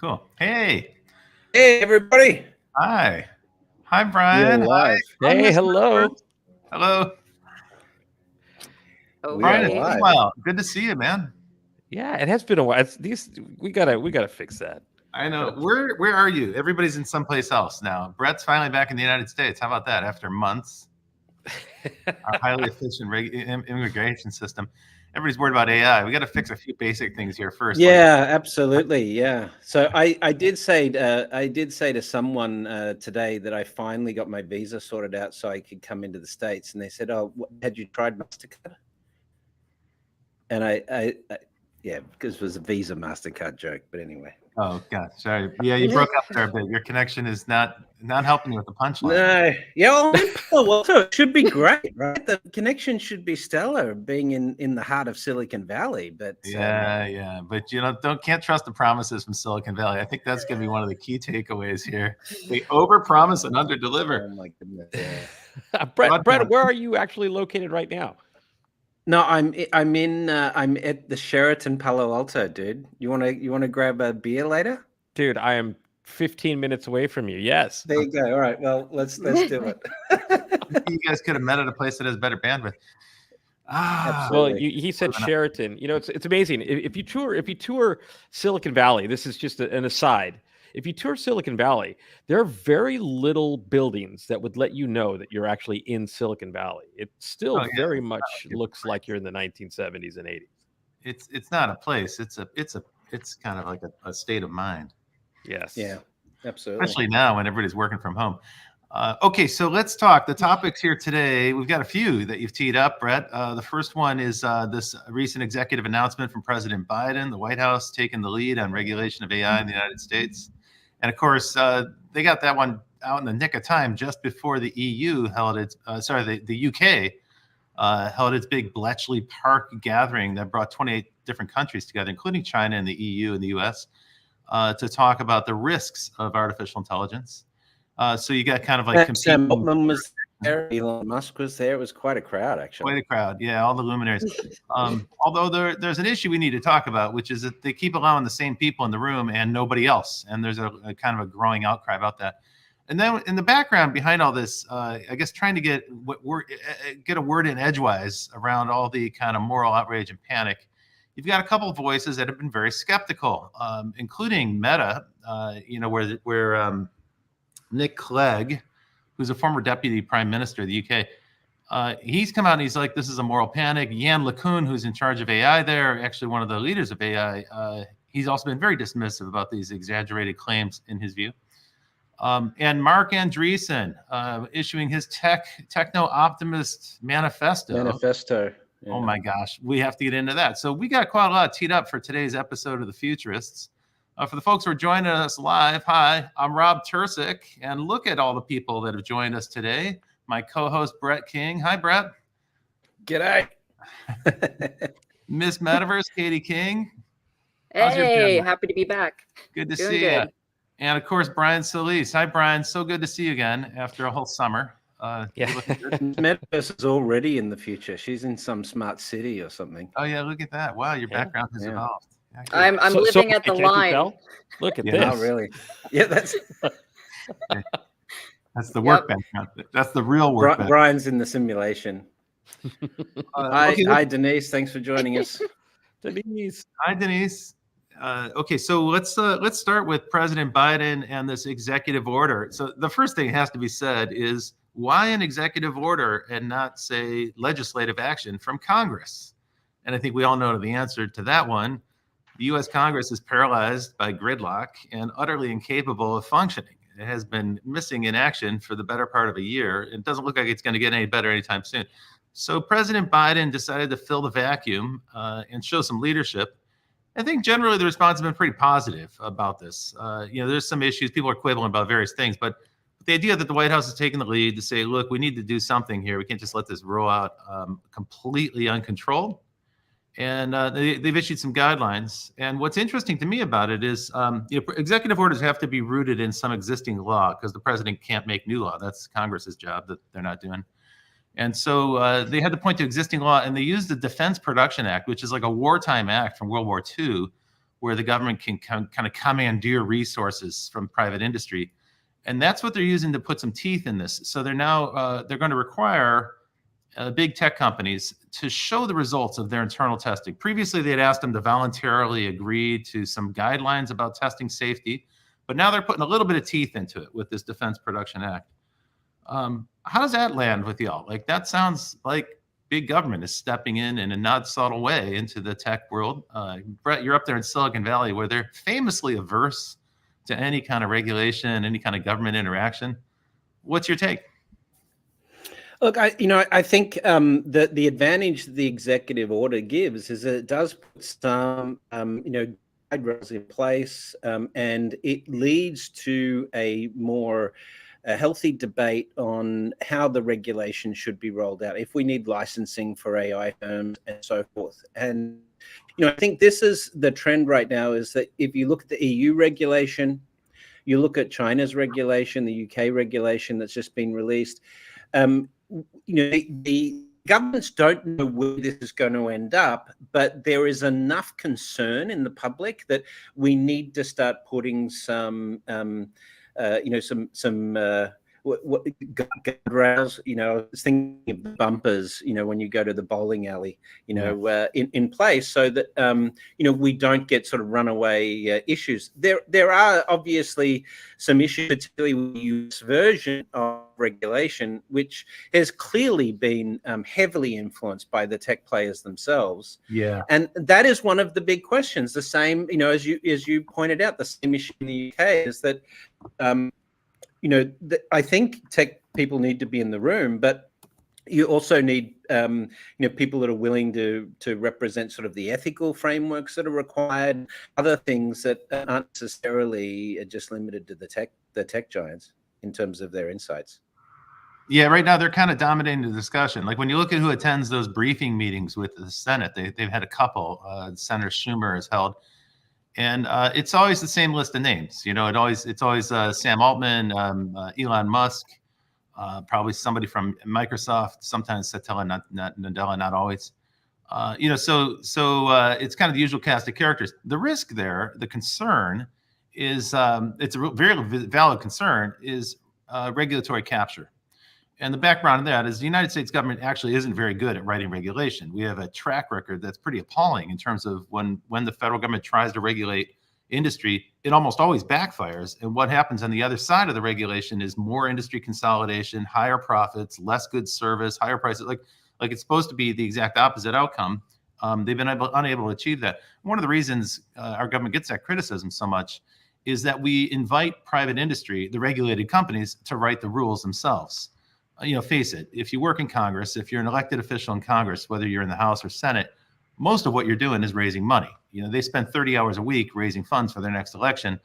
Cool. Hey. Hey, everybody. Hi. Hi, Brian. Hi. Hey, hello. Hello. Okay. Brian, it's been a while. Good to see you, man. Yeah, it has been a while. We gotta fix that. I know. Where are you? Everybody's in someplace else now. Brett's finally back in the United States. How about that? After months, our highly efficient immigration system. Everybody's worried about AI. We got to fix a few basic things here first. Yeah, absolutely. Yeah. So I did say to someone today that I finally got my visa sorted out so I could come into the States, and they said, "Oh, had you tried MasterCard?" And I yeah, because it was a Visa MasterCard joke. But anyway. Oh God, sorry. Yeah, you broke up there a bit. Your connection is not helping you with the punchline. No, yeah, well, so it should be great, right? The connection should be stellar, being in the heart of Silicon Valley. But yeah, but can't trust the promises from Silicon Valley. I think that's going to be one of the key takeaways here. They overpromise and underdeliver. Oh my goodness. Yeah. Brett, where are you actually located right now? No, I'm at the Sheraton Palo Alto, dude. You wanna grab a beer later? Dude, I am 15 minutes away from you. Yes. There you go. All right. Well, let's do it. You guys could have met at a place that has better bandwidth. Well, he said Sheraton. It's amazing. If you tour Silicon Valley, this is just an aside. If you tour Silicon Valley, there are very little buildings that would let you know that you're actually in Silicon Valley. It still very much looks like you're in the 1970s and 80s. It's not a place. It's kind of like a state of mind. Yes. Yeah, absolutely. Especially now when everybody's working from home. Okay, so let's talk. The topics here today, we've got a few that you've teed up, Brett. The first one is this recent executive announcement from President Biden, the White House taking the lead on regulation of AI in the United States. And of course, they got that one out in the nick of time just before the EU held its, the UK held its big Bletchley Park gathering that brought 28 different countries together, including China and the EU and the US, to talk about the risks of artificial intelligence. So you got kind of like Sam Altman was there, Elon Musk was there. It was quite a crowd, actually. Quite a crowd, yeah, all the luminaries. Although there's an issue we need to talk about, which is that they keep allowing the same people in the room and nobody else, and there's a kind of a growing outcry about that. And then in the background behind all this, I guess trying to get a word in edgewise around all the kind of moral outrage and panic, you've got a couple of voices that have been very skeptical, including Meta, where Nick Clegg, who's a former deputy prime minister of the UK, he's come out and he's like, this is a moral panic. Yann LeCun, who's in charge of AI there, actually one of the leaders of AI, he's also been very dismissive about these exaggerated claims in his view. And Marc Andreessen issuing his TechnoOptimist Manifesto. Yeah. Oh my gosh, we have to get into that. So we got quite a lot teed up for today's episode of The Futurists. For the folks who are joining us live, hi, I'm Rob Tersick, and look at all the people that have joined us today. My co-host, Brett King. Hi, Brett. G'day. Miss Metaverse, Katie King. Hey, happy to be back. Good to see you. And, of course, Brian Solis. Hi, Brian. So good to see you again after a whole summer. Yeah. Metaverse is already in the future. She's in some smart city or something. Oh, yeah, look at that. Wow, your background has evolved. I'm living at the line. Look at this. Oh, really? Yeah, that's the work background. That's the real work. Brian's in the simulation. Hi, Denise. Thanks for joining us. Denise. Hi, Denise. Okay, so let's start with President Biden and this executive order. So the first thing that has to be said is, why an executive order and not, say, legislative action from Congress? And I think we all know the answer to that one. The U.S. Congress is paralyzed by gridlock and utterly incapable of functioning. It has been missing in action for the better part of a year. It doesn't look like it's going to get any better anytime soon. So President Biden decided to fill the vacuum and show some leadership. I think generally the response has been pretty positive about this. There's some issues. People are quibbling about various things, but the idea that the White House is taking the lead to say, look, we need to do something here. We can't just let this roll out completely uncontrolled. And they've issued some guidelines. And what's interesting to me about it is executive orders have to be rooted in some existing law because the president can't make new law. That's Congress's job that they're not doing. And so they had to point to existing law, and they used the Defense Production Act, which is like a wartime act from World War II, where the government can kind of commandeer resources from private industry. And that's what they're using to put some teeth in this. So they're now, they're going to require big tech companies to show the results of their internal testing. Previously, they had asked them to voluntarily agree to some guidelines about testing safety, but now they're putting a little bit of teeth into it with this Defense Production Act. How does that land with y'all? Like, that sounds like big government is stepping in a not subtle way into the tech world. Brett, you're up there in Silicon Valley, where they're famously averse to any kind of regulation, any kind of government interaction. What's your take? Look, I think the advantage the executive order gives is that it does put some, guardrails in place, and it leads to a more healthy debate on how the regulation should be rolled out, if we need licensing for AI firms and so forth. And, I think this is the trend right now, is that if you look at the EU regulation, you look at China's regulation, the UK regulation that's just been released, the governments don't know where this is going to end up, but there is enough concern in the public that we need to start putting some guardrails. I was thinking of the bumpers, when you go to the bowling alley, in place, so that we don't get sort of runaway issues. There are obviously some issues, particularly with the US version of regulation, which has clearly been heavily influenced by the tech players themselves. Yeah, and that is one of the big questions. The same, as you pointed out, the same issue in the UK is that. I think tech people need to be in the room, but you also need, people that are willing to represent sort of the ethical frameworks that are required, other things that aren't necessarily just limited to the tech giants in terms of their insights. Yeah, right now they're kind of dominating the discussion. Like, when you look at who attends those briefing meetings with the Senate, they've had a couple. Senator Schumer has held. And it's always the same list of names. It's always Sam Altman, Elon Musk, probably somebody from Microsoft, sometimes Satya Nadella, not always. So it's kind of the usual cast of characters. The risk there, the concern is, it's a very valid concern, is regulatory capture. And the background of that is the United States government actually isn't very good at writing regulation. We have a track record that's pretty appalling in terms of when the federal government tries to regulate industry, it almost always backfires. And what happens on the other side of the regulation is more industry consolidation, higher profits, less good service, higher prices. Like it's supposed to be the exact opposite outcome. They've been unable to achieve that. One of the reasons our government gets that criticism so much is that we invite private industry, the regulated companies, to write the rules themselves. Face it, if you work in Congress, if you're an elected official in Congress, whether you're in the House or Senate, most of what you're doing is raising money. They spend 30 hours a week raising funds for their next election.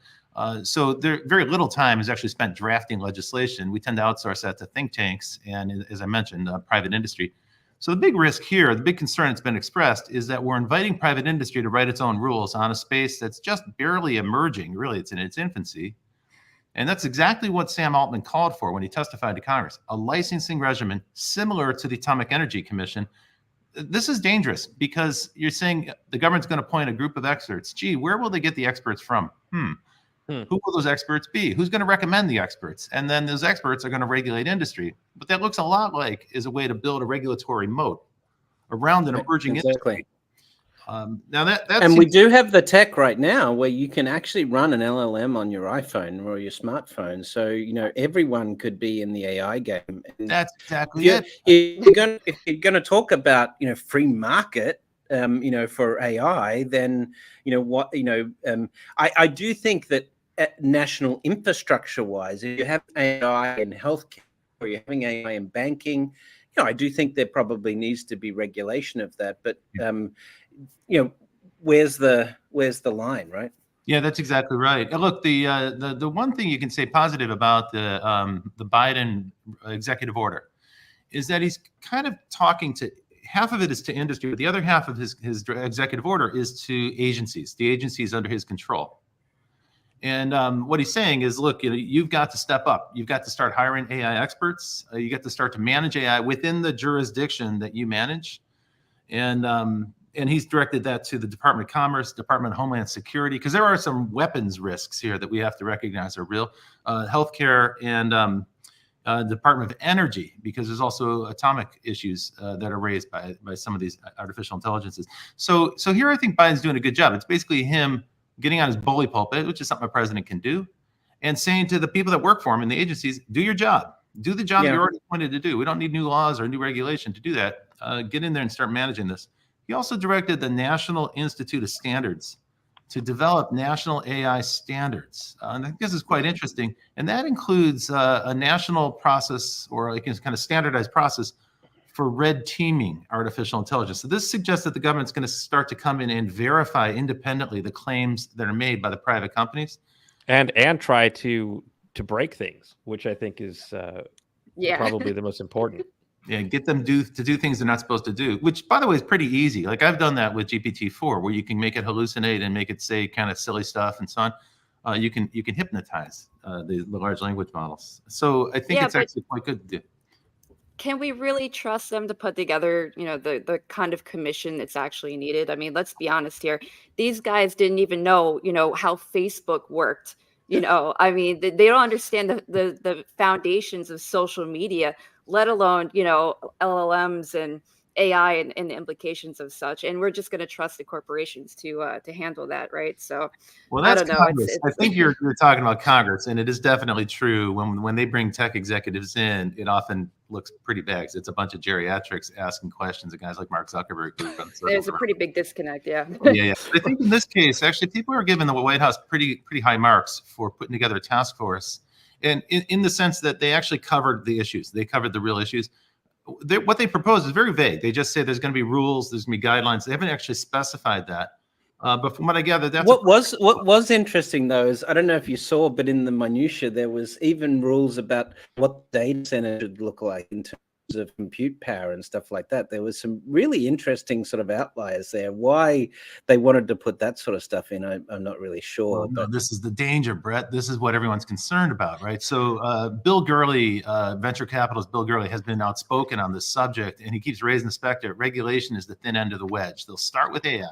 So very little time is actually spent drafting legislation. We tend to outsource that to think tanks and, as I mentioned, private industry. So the big risk here, the big concern that's been expressed, is that we're inviting private industry to write its own rules on a space that's just barely emerging. Really, it's in its infancy. And that's exactly what Sam Altman called for when he testified to Congress, a licensing regimen similar to the Atomic Energy Commission. This is dangerous because you're saying the government's going to appoint a group of experts. Gee, where will they get the experts from? Who will those experts be? Who's going to recommend the experts? And then those experts are going to regulate industry. But that looks a lot like is a way to build a regulatory moat around an emerging industry. Now that and we do have the tech right now where you can actually run an LLM on your iPhone or your smartphone. So everyone could be in the AI game. And that's exactly it. If you're going to talk about free market, for AI, then I do think that national infrastructure wise, if you have AI in healthcare or you're having AI in banking, I do think there probably needs to be regulation of that. But where's the line, right? Yeah, that's exactly right. And look, the one thing you can say positive about the Biden executive order is that he's kind of talking to, half of it is to industry, but the other half of his executive order is to agencies, the agencies under his control. And what he's saying is, look, you've got to step up. You've got to start hiring AI experts. You get to start to manage AI within the jurisdiction that you manage. And And he's directed that to the Department of Commerce, Department of Homeland Security, because there are some weapons risks here that we have to recognize are real. Healthcare and Department of Energy, because there's also atomic issues that are raised by some of these artificial intelligences. So here I think Biden's doing a good job. It's basically him getting on his bully pulpit, which is something a president can do, and saying to the people that work for him in the agencies, do your job. Do the job you're already appointed to do. We don't need new laws or new regulation to do that. Get in there and start managing this. He also directed the National Institute of Standards to develop national AI standards. And I think this is quite interesting. And that includes a national process, or like a kind of standardized process for red teaming artificial intelligence. So this suggests that the government's going to start to come in and verify independently the claims that are made by the private companies. And try to break things, which I think is probably the most important. Yeah, get them to do things they're not supposed to do, which, by the way, is pretty easy. Like I've done that with GPT-4, where you can make it hallucinate and make it say kind of silly stuff and so on. You can hypnotize the large language models. So I think it's actually quite good to do. Can we really trust them to put together, the kind of commission that's actually needed? I mean, let's be honest here. These guys didn't even know, how Facebook worked. I mean, they don't understand the foundations of social media, let alone, LLMs and AI and the implications of such. And we're just going to trust the corporations to handle that, right? So, well, that's I don't know. Congress. I think you're talking about Congress, and it is definitely true. When they bring tech executives in, it often looks pretty bad. It's a bunch of geriatrics asking questions of guys like Mark Zuckerberg. There's a pretty big disconnect, yeah. Yeah. I think in this case, actually, people are giving the White House pretty high marks for putting together a task force, and in the sense that they actually covered the issues. They covered the real issues. What they propose is very vague. They just say there's going to be rules, there's going to be guidelines. They haven't actually specified that. But from what I gather, that's what was interesting though is, I don't know if you saw, but in the minutia there was even rules about what data center should look like in terms of compute power and stuff like that. There was some really interesting sort of outliers there. Why they wanted to put that sort of stuff in, I'm not really sure. Well, no, this is the danger, Brett. This is what everyone's concerned about, right? So Bill Gurley, venture capitalist Bill Gurley, has been outspoken on this subject, and he keeps raising the specter. Regulation is the thin end of the wedge. They'll start with AI.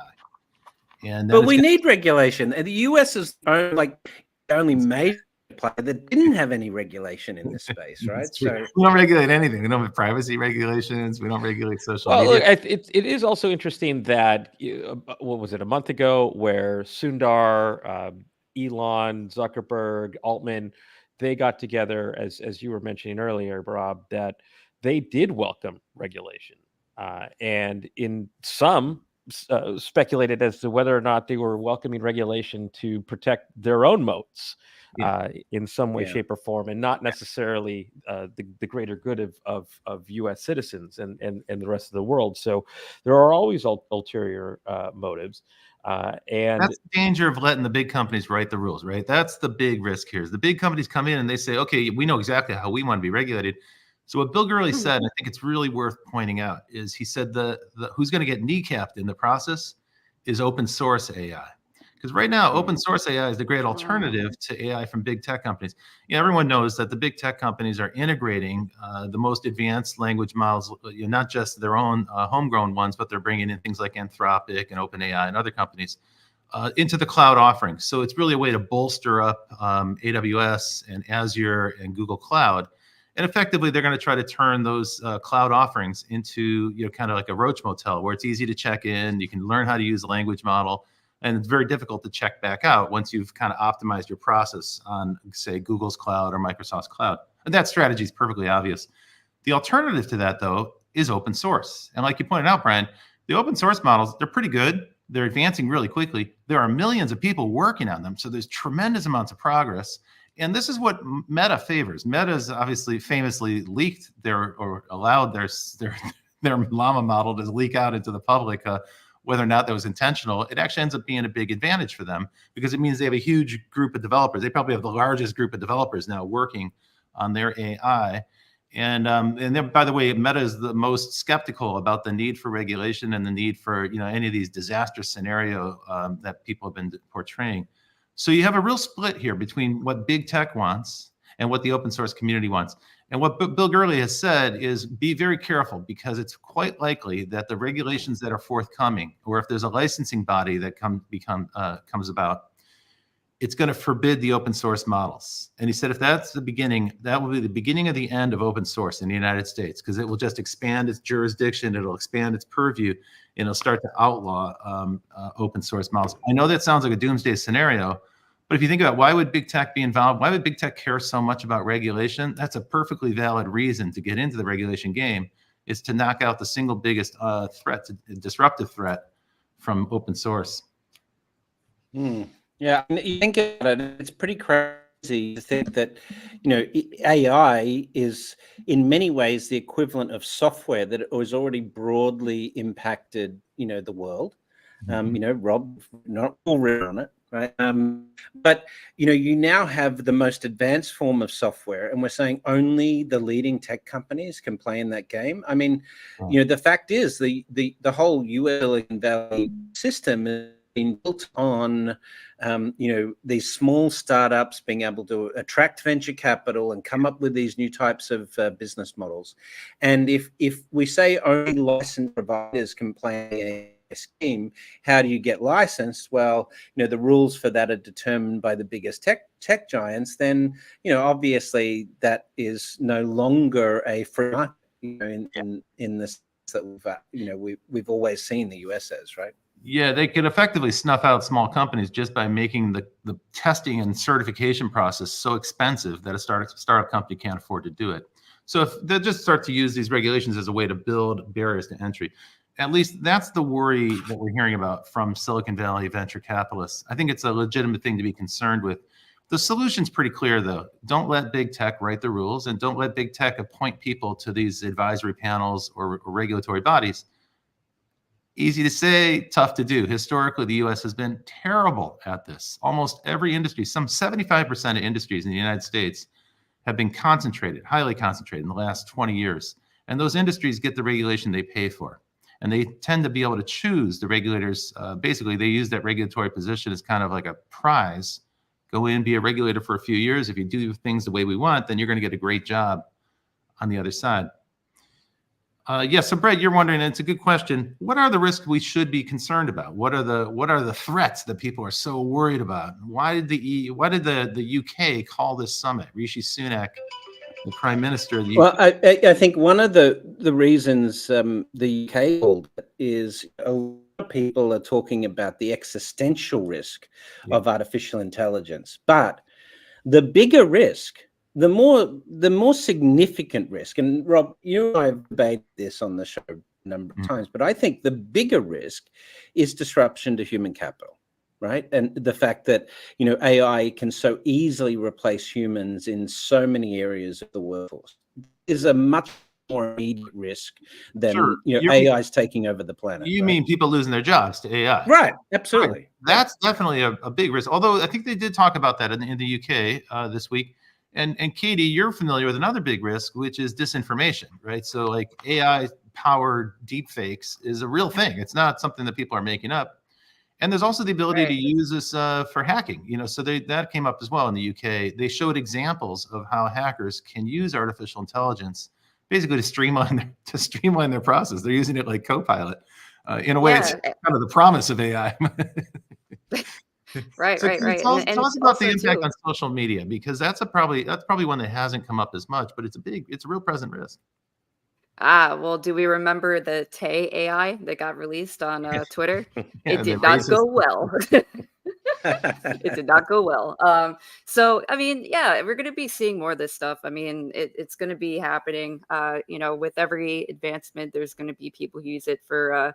But we need regulation. And the US is only major player that didn't have any regulation in this space, right? So we don't regulate anything. We don't have privacy regulations. We don't regulate social media. Look, it is also interesting that, what was it, a month ago, where Sundar, Elon, Zuckerberg, Altman, they got together, as you were mentioning earlier, Rob, that they did welcome regulation. And in some speculated as to whether or not they were welcoming regulation to protect their own moats in some way, shape, or form, and not necessarily the greater good of U.S. citizens and the rest of the world. So there are always ulterior motives. And that's the danger of letting the big companies write the rules, right? That's the big risk here. Is the big companies come in and they say, okay, we know exactly how we want to be regulated. So what Bill Gurley said, and I think it's really worth pointing out, is he said the who's going to get kneecapped in the process is open source AI. Because right now, open source AI is the great alternative to AI from big tech companies. Everyone knows that the big tech companies are integrating the most advanced language models, not just their own homegrown ones, but they're bringing in things like Anthropic and OpenAI and other companies into the cloud offerings. So it's really a way to bolster up AWS and Azure and Google Cloud. And effectively, they're going to try to turn those cloud offerings into kind of like a roach motel, where it's easy to check in. You can learn how to use a language model, and it's very difficult to check back out once you've kind of optimized your process on, say, Google's cloud or Microsoft's cloud. And that strategy is perfectly obvious. The alternative to that, though, is open source. And like you pointed out, Brian, the open source models, they're pretty good. They're advancing really quickly. There are millions of people working on them, so there's tremendous amounts of progress. And this is what Meta favors. Meta's obviously famously leaked allowed their llama model to leak out into the public. Whether or not that was intentional, it actually ends up being a big advantage for them, because it means they have a huge group of developers. They probably have the largest group of developers now working on their AI. And then, by the way, Meta is the most skeptical about the need for regulation and the need for any of these disaster scenario that people have been portraying. So you have a real split here between what big tech wants and what the open source community wants. And what Bill Gurley has said is be very careful, because it's quite likely that the regulations that are forthcoming, or if there's a licensing body that comes about, it's going to forbid the open source models. And he said, if that's the beginning, that will be the beginning of the end of open source in the United States, because it will just expand its jurisdiction, it'll expand its purview, and it'll start to outlaw open source models. I know that sounds like a doomsday scenario, but if you think about why would big tech be involved, why would big tech care so much about regulation? That's a perfectly valid reason to get into the regulation game, is to knock out the single biggest disruptive threat from open source. Yeah, you think about it, it's pretty crazy to think that, AI is in many ways the equivalent of software that was already broadly impacted, the world. Rob, not all written on it, right? But, you now have the most advanced form of software, and we're saying only the leading tech companies can play in that game. I mean, the fact is the whole US Silicon Valley system is been built on, these small startups being able to attract venture capital and come up with these new types of business models. And if we say only licensed providers can play a scheme, how do you get licensed? Well, the rules for that are determined by the biggest tech giants. Then, obviously that is no longer a free market, in the sense that we've always seen the US as, right? Yeah, they could effectively snuff out small companies just by making the testing and certification process so expensive that a startup company can't afford to do it. So if they just start to use these regulations as a way to build barriers to entry, at least that's the worry that we're hearing about from Silicon Valley venture capitalists. I think it's a legitimate thing to be concerned with. The solution's pretty clear, though. Don't let big tech write the rules, and don't let big tech appoint people to these advisory panels or regulatory bodies. Easy to say, tough to do. Historically, the US has been terrible at this. Almost every industry, some 75% of industries in the United States have been concentrated, highly concentrated in the last 20 years. And those industries get the regulation they pay for. And they tend to be able to choose the regulators. Basically, they use that regulatory position as kind of like a prize. Go in, be a regulator for a few years. If you do things the way we want, then you're going to get a great job on the other side. So Brett, you're wondering, and it's a good question. What are the risks we should be concerned about? What are the threats that people are so worried about? Why did the UK call this summit? Rishi Sunak, the Prime Minister of the UK. Well, I think one of the reasons the UK called it is a lot of people are talking about the existential risk of artificial intelligence, but the bigger risk, the more significant risk, and Rob, you and I have debated this on the show a number of times, but I think the bigger risk is disruption to human capital, right? And the fact that, AI can so easily replace humans in so many areas of the workforce is a much more immediate risk than AI's taking over the planet. You mean people losing their jobs to AI? Right, absolutely. Right. That's definitely a big risk. Although I think they did talk about that in the UK this week. And Katie, you're familiar with another big risk, which is disinformation, right? So like AI-powered deepfakes is a real thing. It's not something that people are making up. And there's also the ability to use this for hacking. So that came up as well in the UK. They showed examples of how hackers can use artificial intelligence basically to streamline their process. They're using it like Copilot. In a way, it's kind of the promise of AI. Right. Tell us about the impact on social media, because that's probably one that hasn't come up as much, but it's a real present risk. Well, do we remember the Tay AI that got released on Twitter? It did not racist. go well. It did not go well. So, I mean, we're going to be seeing more of this stuff. I mean, it's going to be happening. With every advancement, there's going to be people who use it for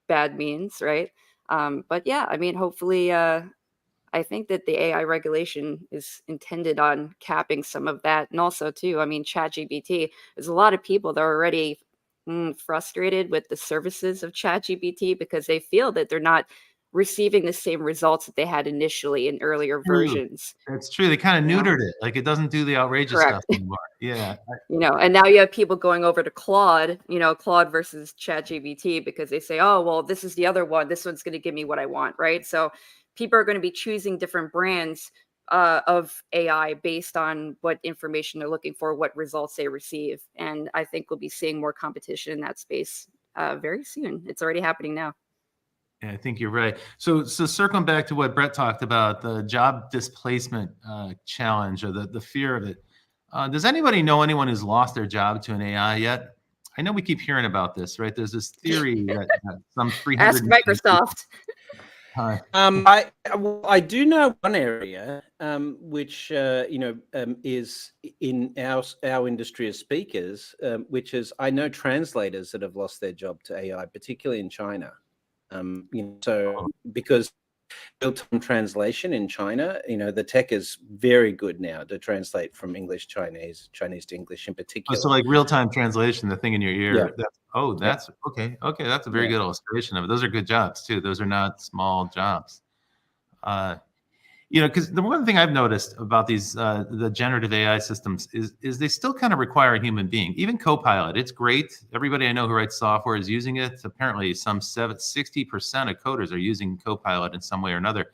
bad means, right? But yeah, I mean, hopefully, I think that the AI regulation is intended on capping some of that. And also, too, I mean, ChatGPT, there's a lot of people that are already frustrated with the services of ChatGPT because they feel that they're not receiving the same results that they had initially in earlier versions. That's true. They kind of neutered it. Like it doesn't do the outrageous stuff anymore. Yeah. And now you have people going over to Claude, Claude versus ChatGPT because they say, oh, well, this is the other one. This one's going to give me what I want, right? So people are going to be choosing different brands of AI based on what information they're looking for, what results they receive. And I think we'll be seeing more competition in that space very soon. It's already happening now. Yeah, I think you're right. So circling back to what Brett talked about, the job displacement challenge, or the fear of it. Does anybody know anyone who's lost their job to an AI yet? I know we keep hearing about this, right? There's this theory that some 300 Ask Microsoft. I do know one area which is in our industry as speakers, which is I know translators that have lost their job to AI, particularly in China. So because real-time translation in China, the tech is very good now to translate from English, Chinese to English in particular. So like real-time translation, the thing in your ear. Yeah. That's okay. Okay, that's a very good illustration of it. Those are good jobs too. Those are not small jobs. Because the one thing I've noticed about these the generative AI systems is they still kind of require a human being. Even Copilot, it's great. Everybody I know who writes software is using it. Apparently, 60% of coders are using Copilot in some way or another.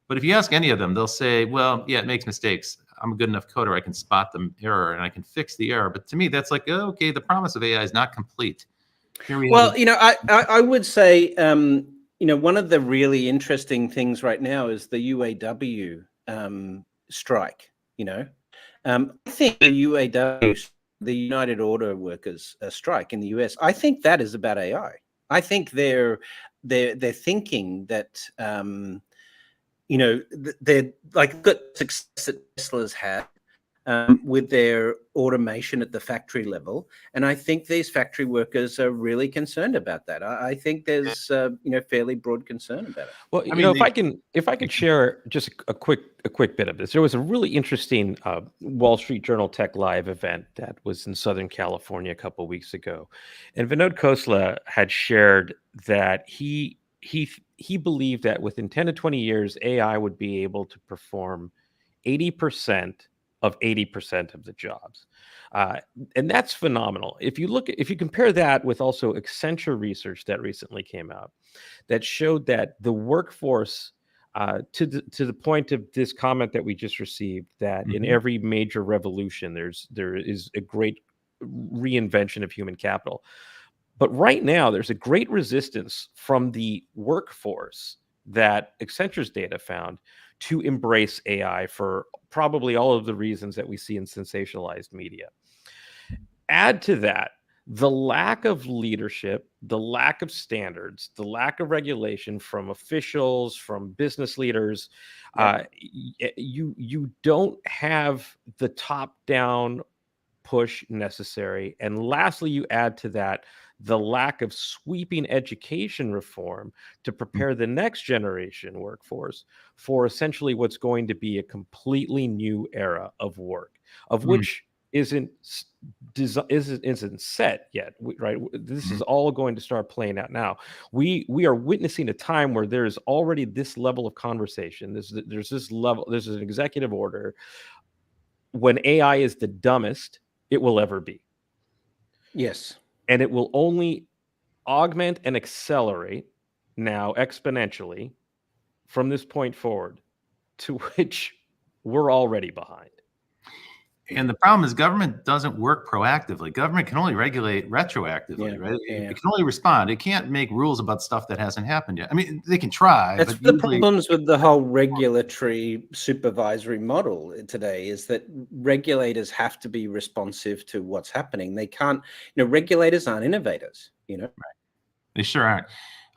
But if you ask any of them, they'll say, "Well, yeah, it makes mistakes. I'm a good enough coder. I can spot the error and I can fix the error." But to me, that's like, oh, okay, the promise of AI is not complete. I would say, one of the really interesting things right now is the UAW strike. I think the UAW, the United Auto Workers strike in the US, I think that is about AI. I think they're thinking that they're like good success that Tesla's had with their automation at the factory level, and I think these factory workers are really concerned about that. I think there's fairly broad concern about it. Well, if I could share just a quick bit of this. There was a really interesting Wall Street Journal Tech Live event that was in Southern California a couple of weeks ago, and Vinod Khosla had shared that he believed that within 10 to 20 years, AI would be able to perform 80% of 80% of the jobs. And that's phenomenal. If you compare that with also Accenture research that recently came out that showed that the workforce, to the point of this comment that we just received, that in every major revolution, there is a great reinvention of human capital. But right now, there's a great resistance from the workforce that Accenture's data found to embrace AI for probably all of the reasons that we see in sensationalized media. Add to that the lack of leadership, the lack of standards, the lack of regulation from officials, from business leaders. You don't have the top-down push necessary. And lastly, you add to that the lack of sweeping education reform to prepare the next generation workforce for essentially what's going to be a completely new era of work, of which isn't set yet, right? This is all going to start playing out now. We are witnessing a time where there's already this level of conversation. There's an executive order. When AI is the dumbest it will ever be. Yes. And it will only augment and accelerate now exponentially from this point forward, to which we're already behind. And the problem is government doesn't work proactively. Government can only regulate retroactively, right? It can only respond. It can't make rules about stuff that hasn't happened yet. I mean, they can try. That's the problems with the whole regulatory supervisory model today, is that regulators have to be responsive to what's happening. They can't, regulators aren't innovators, Right. They sure aren't.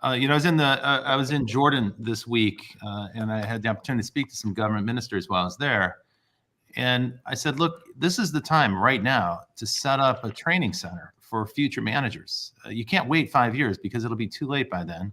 I was in Jordan this week, and I had the opportunity to speak to some government ministers while I was there. And I said, look, this is the time right now to set up a training center for future managers. You can't wait 5 years because it'll be too late by then.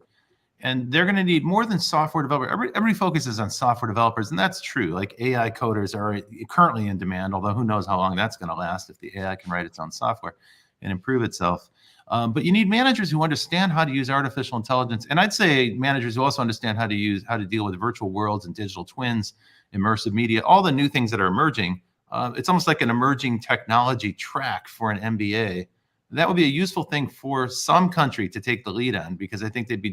And they're going to need more than software developers. Everybody focuses on software developers, and that's true. Like AI coders are currently in demand, although who knows how long that's going to last if the AI can write its own software and improve itself. But you need managers who understand how to use artificial intelligence. And I'd say managers who also understand how to deal with virtual worlds and digital twins, immersive media, all the new things that are emerging. It's almost like an emerging technology track for an MBA. That would be a useful thing for some country to take the lead on, because I think they'd be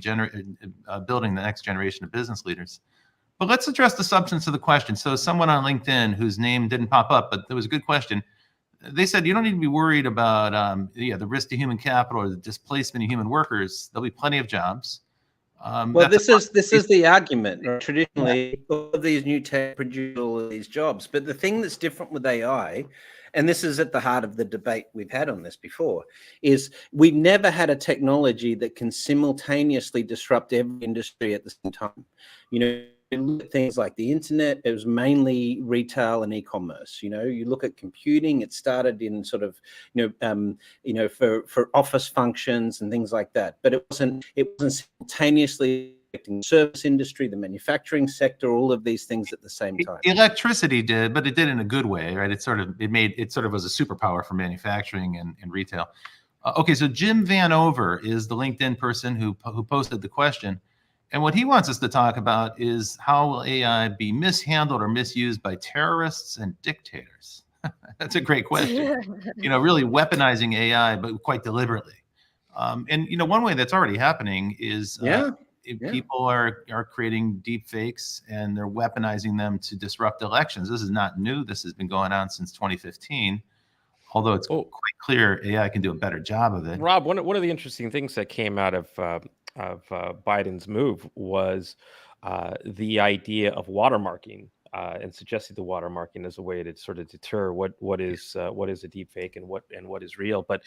building the next generation of business leaders. But let's address the substance of the question. So someone on LinkedIn whose name didn't pop up, but it was a good question. They said you don't need to be worried about the risk to human capital or the displacement of human workers. There'll be plenty of jobs. Well, this is the argument. Right? Traditionally, all of these new tech produce all of these jobs, but the thing that's different with AI, and this is at the heart of the debate we've had on this before, is we've never had a technology that can simultaneously disrupt every industry at the same time. You know, you look at things like the internet, it was mainly retail and e-commerce. You know, you look at computing, it started in sort of, for office functions and things like that. But it wasn't simultaneously affecting the service industry, the manufacturing sector, all of these things at the same time. Electricity did, but it did in a good way, right? It sort of was a superpower for manufacturing and retail. Okay, so Jim Vanover is the LinkedIn person who posted the question. And what he wants us to talk about is how will AI be mishandled or misused by terrorists and dictators? That's a great question. Really weaponizing AI, but quite deliberately. And one way that's already happening is people are creating deep fakes and they're weaponizing them to disrupt elections. This is not new. This has been going on since 2015. Although it's quite clear AI can do a better job of it. Rob, one of the interesting things that came out of Biden's move was the idea of watermarking and suggesting the watermarking as a way to sort of deter what is a deep fake and what is real. But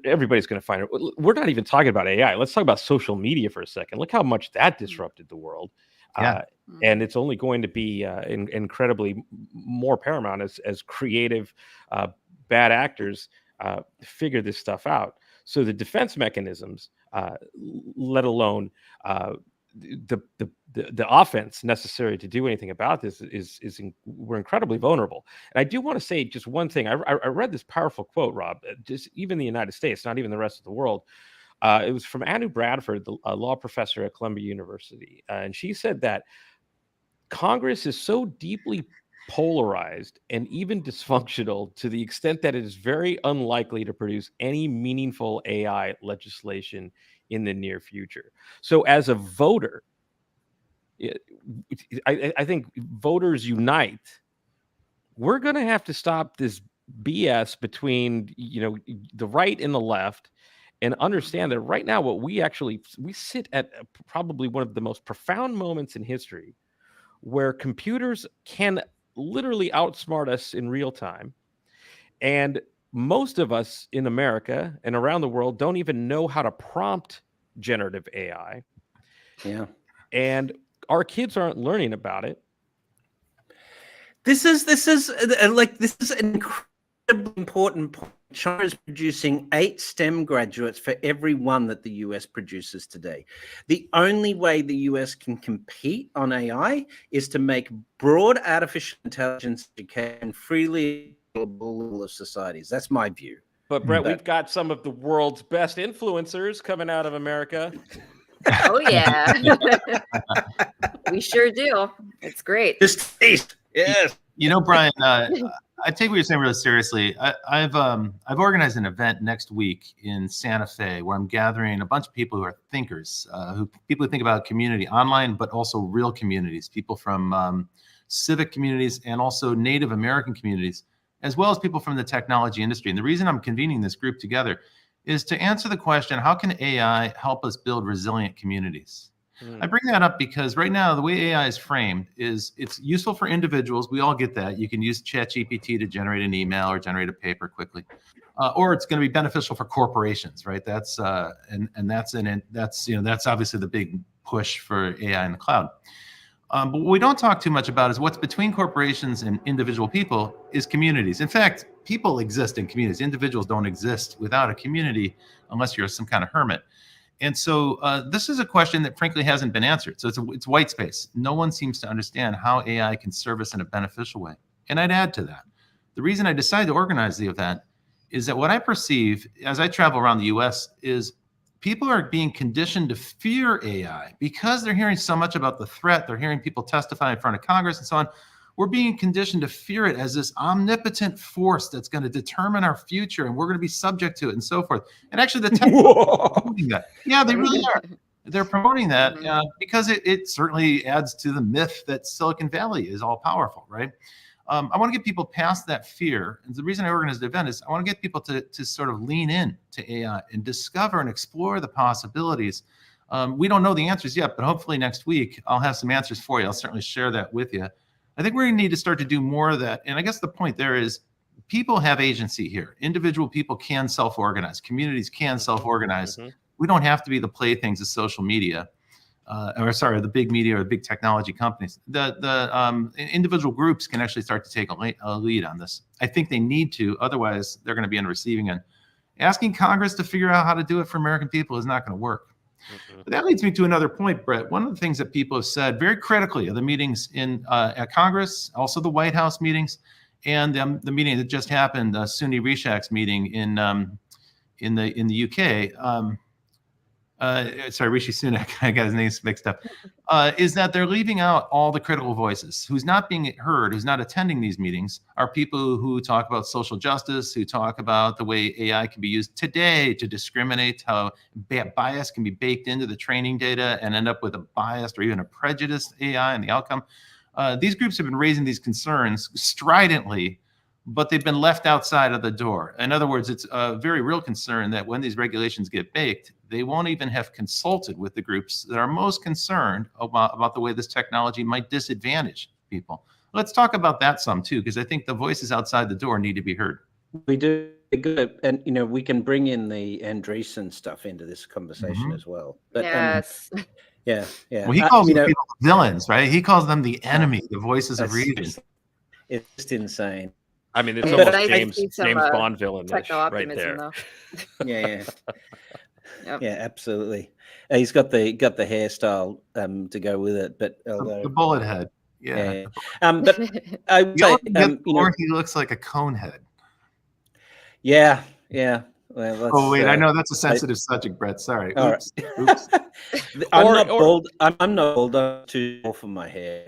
everybody's going to find it. We're not even talking about AI. Let's talk about social media for a second. Look how much that disrupted the world. And it's only going to be incredibly more paramount as creative bad actors figure this stuff out. So the defense mechanisms, let alone the offense necessary to do anything about this we're incredibly vulnerable. And I do want to say just one thing. I read this powerful quote, Rob, just even the United States, not even the rest of the world. It was from Anu Bradford, a law professor at Columbia University. And she said that Congress is so deeply polarized and even dysfunctional to the extent that it is very unlikely to produce any meaningful AI legislation in the near future. So as a voter, I think voters unite. We're going to have to stop this BS between the right and the left and understand that right now we sit at probably one of the most profound moments in history where computers can literally outsmart us in real time. And most of us in America and around the world don't even know how to prompt generative AI. Yeah. And our kids aren't learning about it. This is an incredibly important point. China is producing 8 STEM graduates for every one that the US produces today. The only way the US can compete on AI is to make broad artificial intelligence education freely available to societies. That's my view. But Brett, we've got some of the world's best influencers coming out of America. Oh yeah, we sure do. It's great. Just taste, yes. Brian, I take what you're saying really seriously. I've organized an event next week in Santa Fe where I'm gathering a bunch of people who are thinkers, people who think about community online, but also real communities, people from civic communities and also Native American communities, as well as people from the technology industry. And the reason I'm convening this group together is to answer the question, how can AI help us build resilient communities? I bring that up because right now, the way AI is framed is it's useful for individuals. We all get that. You can use ChatGPT to generate an email or generate a paper quickly, or it's going to be beneficial for corporations, right? That's that's obviously the big push for AI in the cloud. But what we don't talk too much about is what's between corporations and individual people is communities. In fact, people exist in communities. Individuals don't exist without a community unless you're some kind of hermit. And so this is a question that frankly hasn't been answered. So it's white space. No one seems to understand how AI can serve us in a beneficial way. And I'd add to that. The reason I decided to organize the event is that what I perceive as I travel around the US is people are being conditioned to fear AI because they're hearing so much about the threat. They're hearing people testify in front of Congress and so on. We're being conditioned to fear it as this omnipotent force that's going to determine our future, and we're going to be subject to it and so forth. And actually, the tech doing that. Yeah, they really are. They're promoting that Mhm. because it certainly adds to the myth that Silicon Valley is all powerful, right? I want to get people past that fear. And the reason I organized the event is I want to get people to sort of lean in to AI and discover and explore the possibilities. We don't know the answers yet, but hopefully next week I'll have some answers for you. I'll certainly share that with you. I think we're going to need to start to do more of that. And I guess the point there is people have agency here. Individual people can self-organize. Communities can self-organize. Mm-hmm. We don't have to be the playthings of social media. The big media or the big technology companies. The individual groups can actually start to take a lead on this. I think they need to, otherwise they're going to be on the receiving end. Asking Congress to figure out how to do it for American people is not going to work. But that leads me to another point, Brett. One of the things that people have said very critically of the meetings at Congress, also the White House meetings, and the meeting that just happened, Suni Rishak's meeting in the UK. Sorry, Rishi Sunak, I got his names mixed up, is that they're leaving out all the critical voices. Who's not being heard, who's not attending these meetings, are people who talk about social justice, who talk about the way AI can be used today to discriminate, how bias can be baked into the training data and end up with a biased or even a prejudiced AI and the outcome. These groups have been raising these concerns stridently, but they've been left outside of the door. In other words, it's a very real concern that when these regulations get baked, they won't even have consulted with the groups that are most concerned about the way this technology might disadvantage people. Let's talk about that some too, because I think the voices outside the door need to be heard. We do good, and we can bring in the Andreessen stuff into this conversation as well. But Yes. yeah. Well, he calls them people villains, right? He calls them the enemy, the voices of reason. It's just insane. I mean, it's But almost James Bond villain right Techno-optimism, there. though. Yeah. Yep. Yeah, absolutely. He's got the hairstyle to go with it, but The bullet head. Yeah. But I would say, he looks like a cone head. Yeah. Well, wait, I know that's a sensitive subject, Brett. Sorry. Oops. Oops. I'm not bald. I'm not bald. I'm too tall for my hair.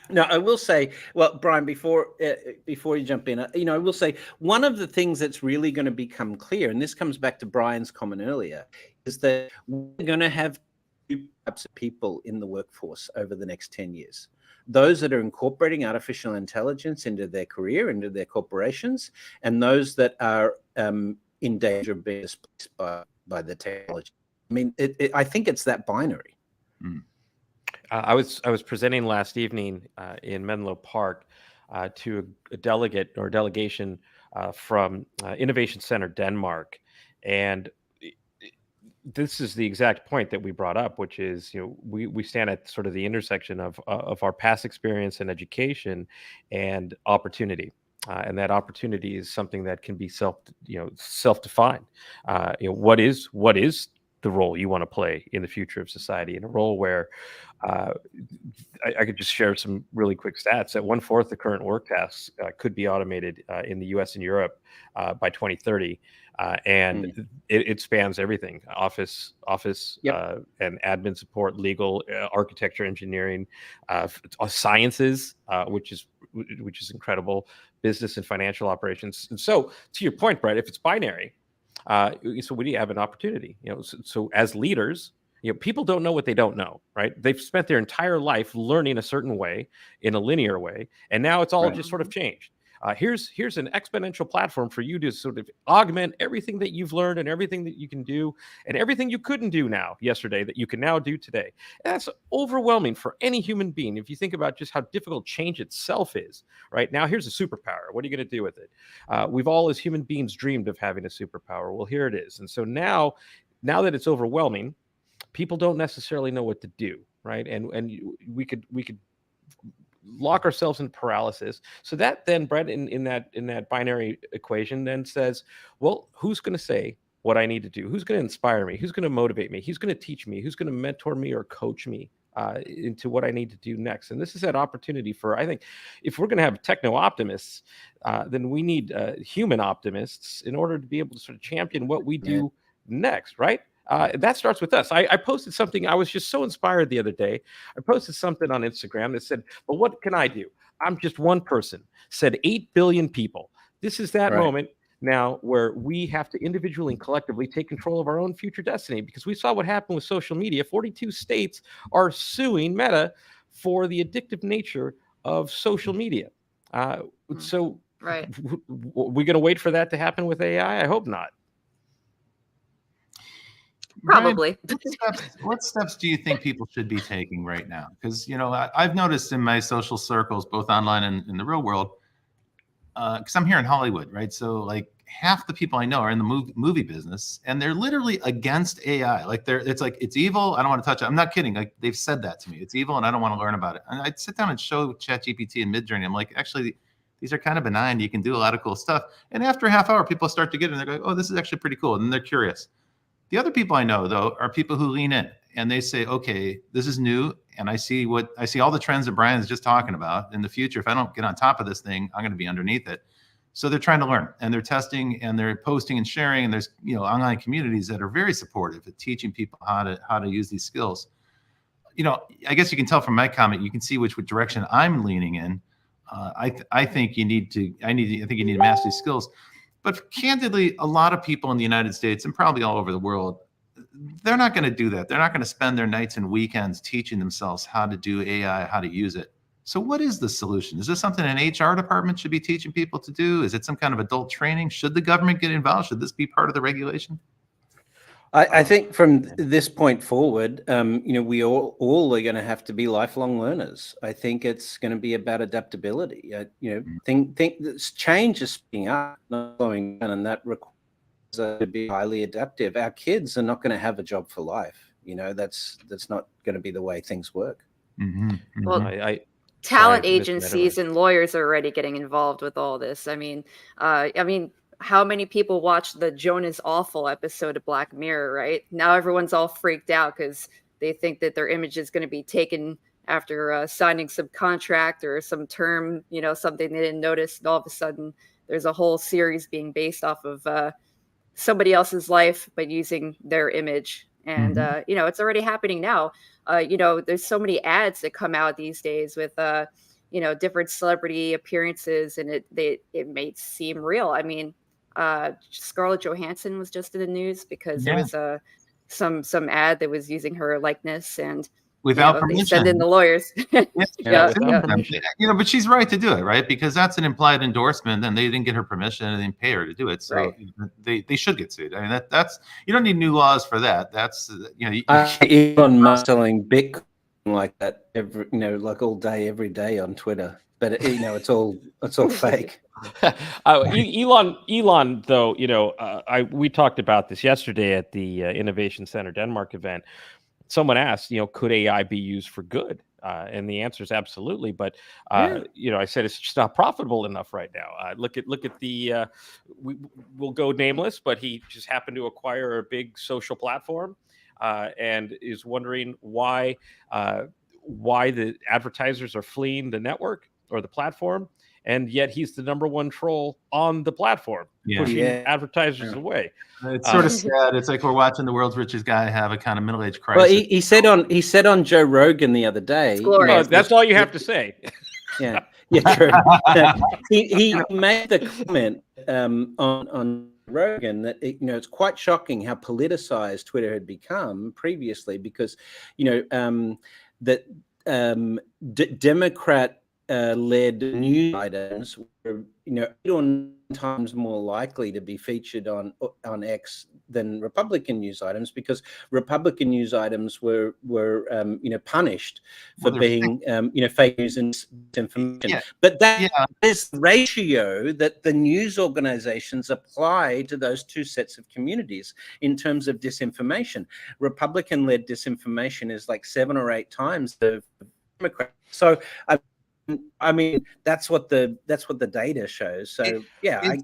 Now, I will say, well, Brian, before you jump in, I will say one of the things that's really going to become clear, and this comes back to Brian's comment earlier, is that we're going to have two types of people in the workforce over the next 10 years. Those that are incorporating artificial intelligence into their career, into their corporations, and those that are in danger of being displaced by the technology. I mean, I think it's that binary. Mm. I was presenting last evening in Menlo Park to a delegation from Innovation Center Denmark, and this is the exact point that we brought up, which is we stand at sort of the intersection of our past experience and education and opportunity. And that opportunity is something that can be self-defined. What is the role you want to play in the future of society, in a role where I could just share some really quick stats that 1/4 the current work tasks could be automated in the US and Europe by 2030. And it spans everything: office, and admin support, legal, architecture, engineering, sciences, which is incredible, business and financial operations. And so, to your point, Brett, if it's binary, so we have an opportunity. So as leaders, people don't know what they don't know, right? They've spent their entire life learning a certain way, in a linear way, and now it's all just sort of changed. Here's an exponential platform for you to sort of augment everything that you've learned and everything that you can do and everything you couldn't do yesterday that you can now do today. And that's overwhelming for any human being. If you think about just how difficult change itself is, right? Now here's a superpower. What are you going to do with it? We've all as human beings dreamed of having a superpower. Well, here it is. And so now that it's overwhelming, people don't necessarily know what to do, right? And we could lock ourselves in paralysis. So that then, Brett, in that binary equation, then says, well, who's going to say what I need to do? Who's going to inspire me? Who's going to motivate me? Who's going to teach me? Who's going to mentor me or coach me into what I need to do next? And this is that opportunity for, I think, if we're going to have techno-optimists, then we need human optimists in order to be able to sort of champion what we do next, right? That starts with us. I posted something. I was just so inspired the other day. I posted something on Instagram that said, well, what can I do? I'm just one person. Said 8 billion people. This is that moment. now where we have to individually and collectively take control of our own future destiny, because we saw what happened with social media. 42 states are suing Meta for the addictive nature of social media. So Right. we're going to wait for that to happen with AI? I hope not. Probably. Brian, what steps do you think people should be taking right now? Because, you know, I've noticed in my social circles, both online and in the real world, because I'm here in Hollywood, right? So like half the people I know are in the movie business, and they're literally against AI. Like it's like, it's evil. I don't want to touch it. I'm not kidding. Like they've said that to me. It's evil, and I don't want to learn about it. And I'd sit down and show ChatGPT and Midjourney. I'm like, actually, these are kind of benign. You can do a lot of cool stuff. And after a half hour, people start to get it, and they're like, oh, this is actually pretty cool. And they're curious. The other people I know, though, are people who lean in and they say, okay, this is new. And I see all the trends that Brian is just talking about. In the future, if I don't get on top of this thing, I'm going to be underneath it. So they're trying to learn, and they're testing, and they're posting and sharing. And there's, you know, online communities that are very supportive at teaching people how to use these skills. You know, I guess you can tell from my comment, you can see which direction I'm leaning in. I think you need to master these skills. But candidly, a lot of people in the United States and probably all over the world, they're not going to do that. They're not going to spend their nights and weekends teaching themselves how to do AI, how to use it. So what is the solution? Is this something an HR department should be teaching people to do? Is it some kind of adult training? Should the government get involved? Should this be part of the regulation? I think from this point forward, you know, we all are going to have to be lifelong learners. I think it's going to be about adaptability. You know, think this change is speeding up, not slowing down, and that requires us to be highly adaptive. Our kids are not going to have a job for life. You know, that's not going to be the way things work. Well, talent agencies and lawyers are already getting involved with all this. I mean, how many people watched the Jonah's Awful episode of Black Mirror, right? Now everyone's all freaked out because they think that their image is going to be taken after signing some contract or some term, you know, something they didn't notice. And all of a sudden, there's a whole series being based off of somebody else's life, but using their image. And, you know, it's already happening now. You know, there's so many ads that come out these days with, you know, different celebrity appearances, and it may seem real. I mean, Scarlett Johansson was just in the news because there was some ad that was using her likeness, and without permission. They send in the lawyers. You know, but she's right to do it, right? Because that's an implied endorsement, and they didn't get her permission and they didn't pay her to do it. So they should get sued. I mean, that's you don't need new laws for that. That's you know, Elon Musk selling Bitcoin like that like all day, every day on Twitter. But you know, it's all fake. Elon, though, you know, we talked about this yesterday at the Innovation Center Denmark event. Someone asked, you know, could AI be used for good? And the answer is absolutely. But you know, I said it's just not profitable enough right now. Look at the we'll go nameless, but he just happened to acquire a big social platform and is wondering why the advertisers are fleeing the network or the platform, and yet he's the number one troll on the platform, pushing advertisers away. It's sort of sad. It's like we're watching the world's richest guy have a kind of middle-age crisis. Well, he said on Joe Rogan the other day. That's all you have to say. Yeah, true. He made the comment on Rogan that you know, it's quite shocking how politicized Twitter had become previously, because you know that Democrat led news items were, you know, 8 or 9 times more likely to be featured on X than Republican news items, because Republican news items were you know, punished for being you know, fake news and disinformation. But that is the ratio that the news organizations apply to those two sets of communities in terms of disinformation. Republican-led disinformation is like 7 or 8 times the Democrat. So I mean, that's what the data shows. So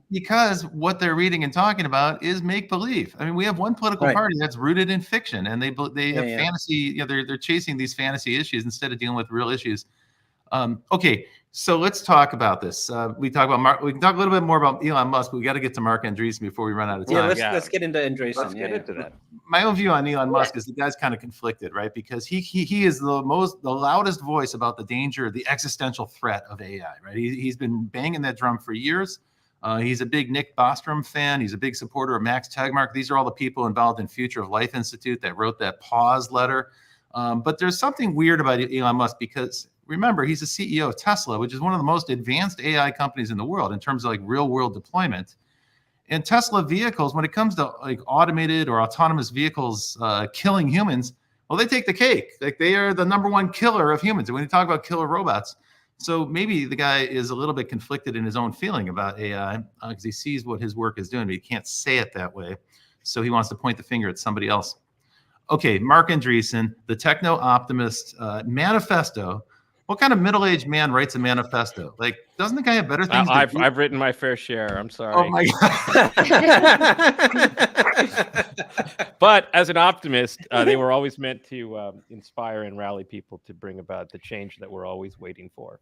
because what they're reading and talking about is make believe. I mean, we have one political party that's rooted in fiction, and they have fantasy. You know, they're chasing these fantasy issues instead of dealing with real issues. Okay, so let's talk about this. We talk about Marc. We can talk a little bit more about Elon Musk, but we got to get to Marc Andreessen before we run out of time. Let's get into Andreessen. Let's get into that. My own view on Elon Musk is the guy's kind of conflicted, right? Because he is the loudest voice about the danger, the existential threat of AI, right? He's been banging that drum for years. He's a big Nick Bostrom fan. He's a big supporter of Max Tegmark. These are all the people involved in Future of Life Institute that wrote that pause letter. But there's something weird about Elon Musk because remember, he's the CEO of Tesla, which is one of the most advanced AI companies in the world in terms of like real world deployment. And Tesla vehicles, when it comes to like automated or autonomous vehicles killing humans, well, they take the cake. Like they are the #1 killer of humans. And when you talk about killer robots, so maybe the guy is a little bit conflicted in his own feeling about AI because he sees what his work is doing, but he can't say it that way. So he wants to point the finger at somebody else. Okay, Marc Andreessen, the techno-optimist manifesto. What kind of middle-aged man writes a manifesto? Like, doesn't the guy have better things to do? I've written my fair share. I'm sorry. Oh my God. But as an optimist, they were always meant to inspire and rally people to bring about the change that we're always waiting for.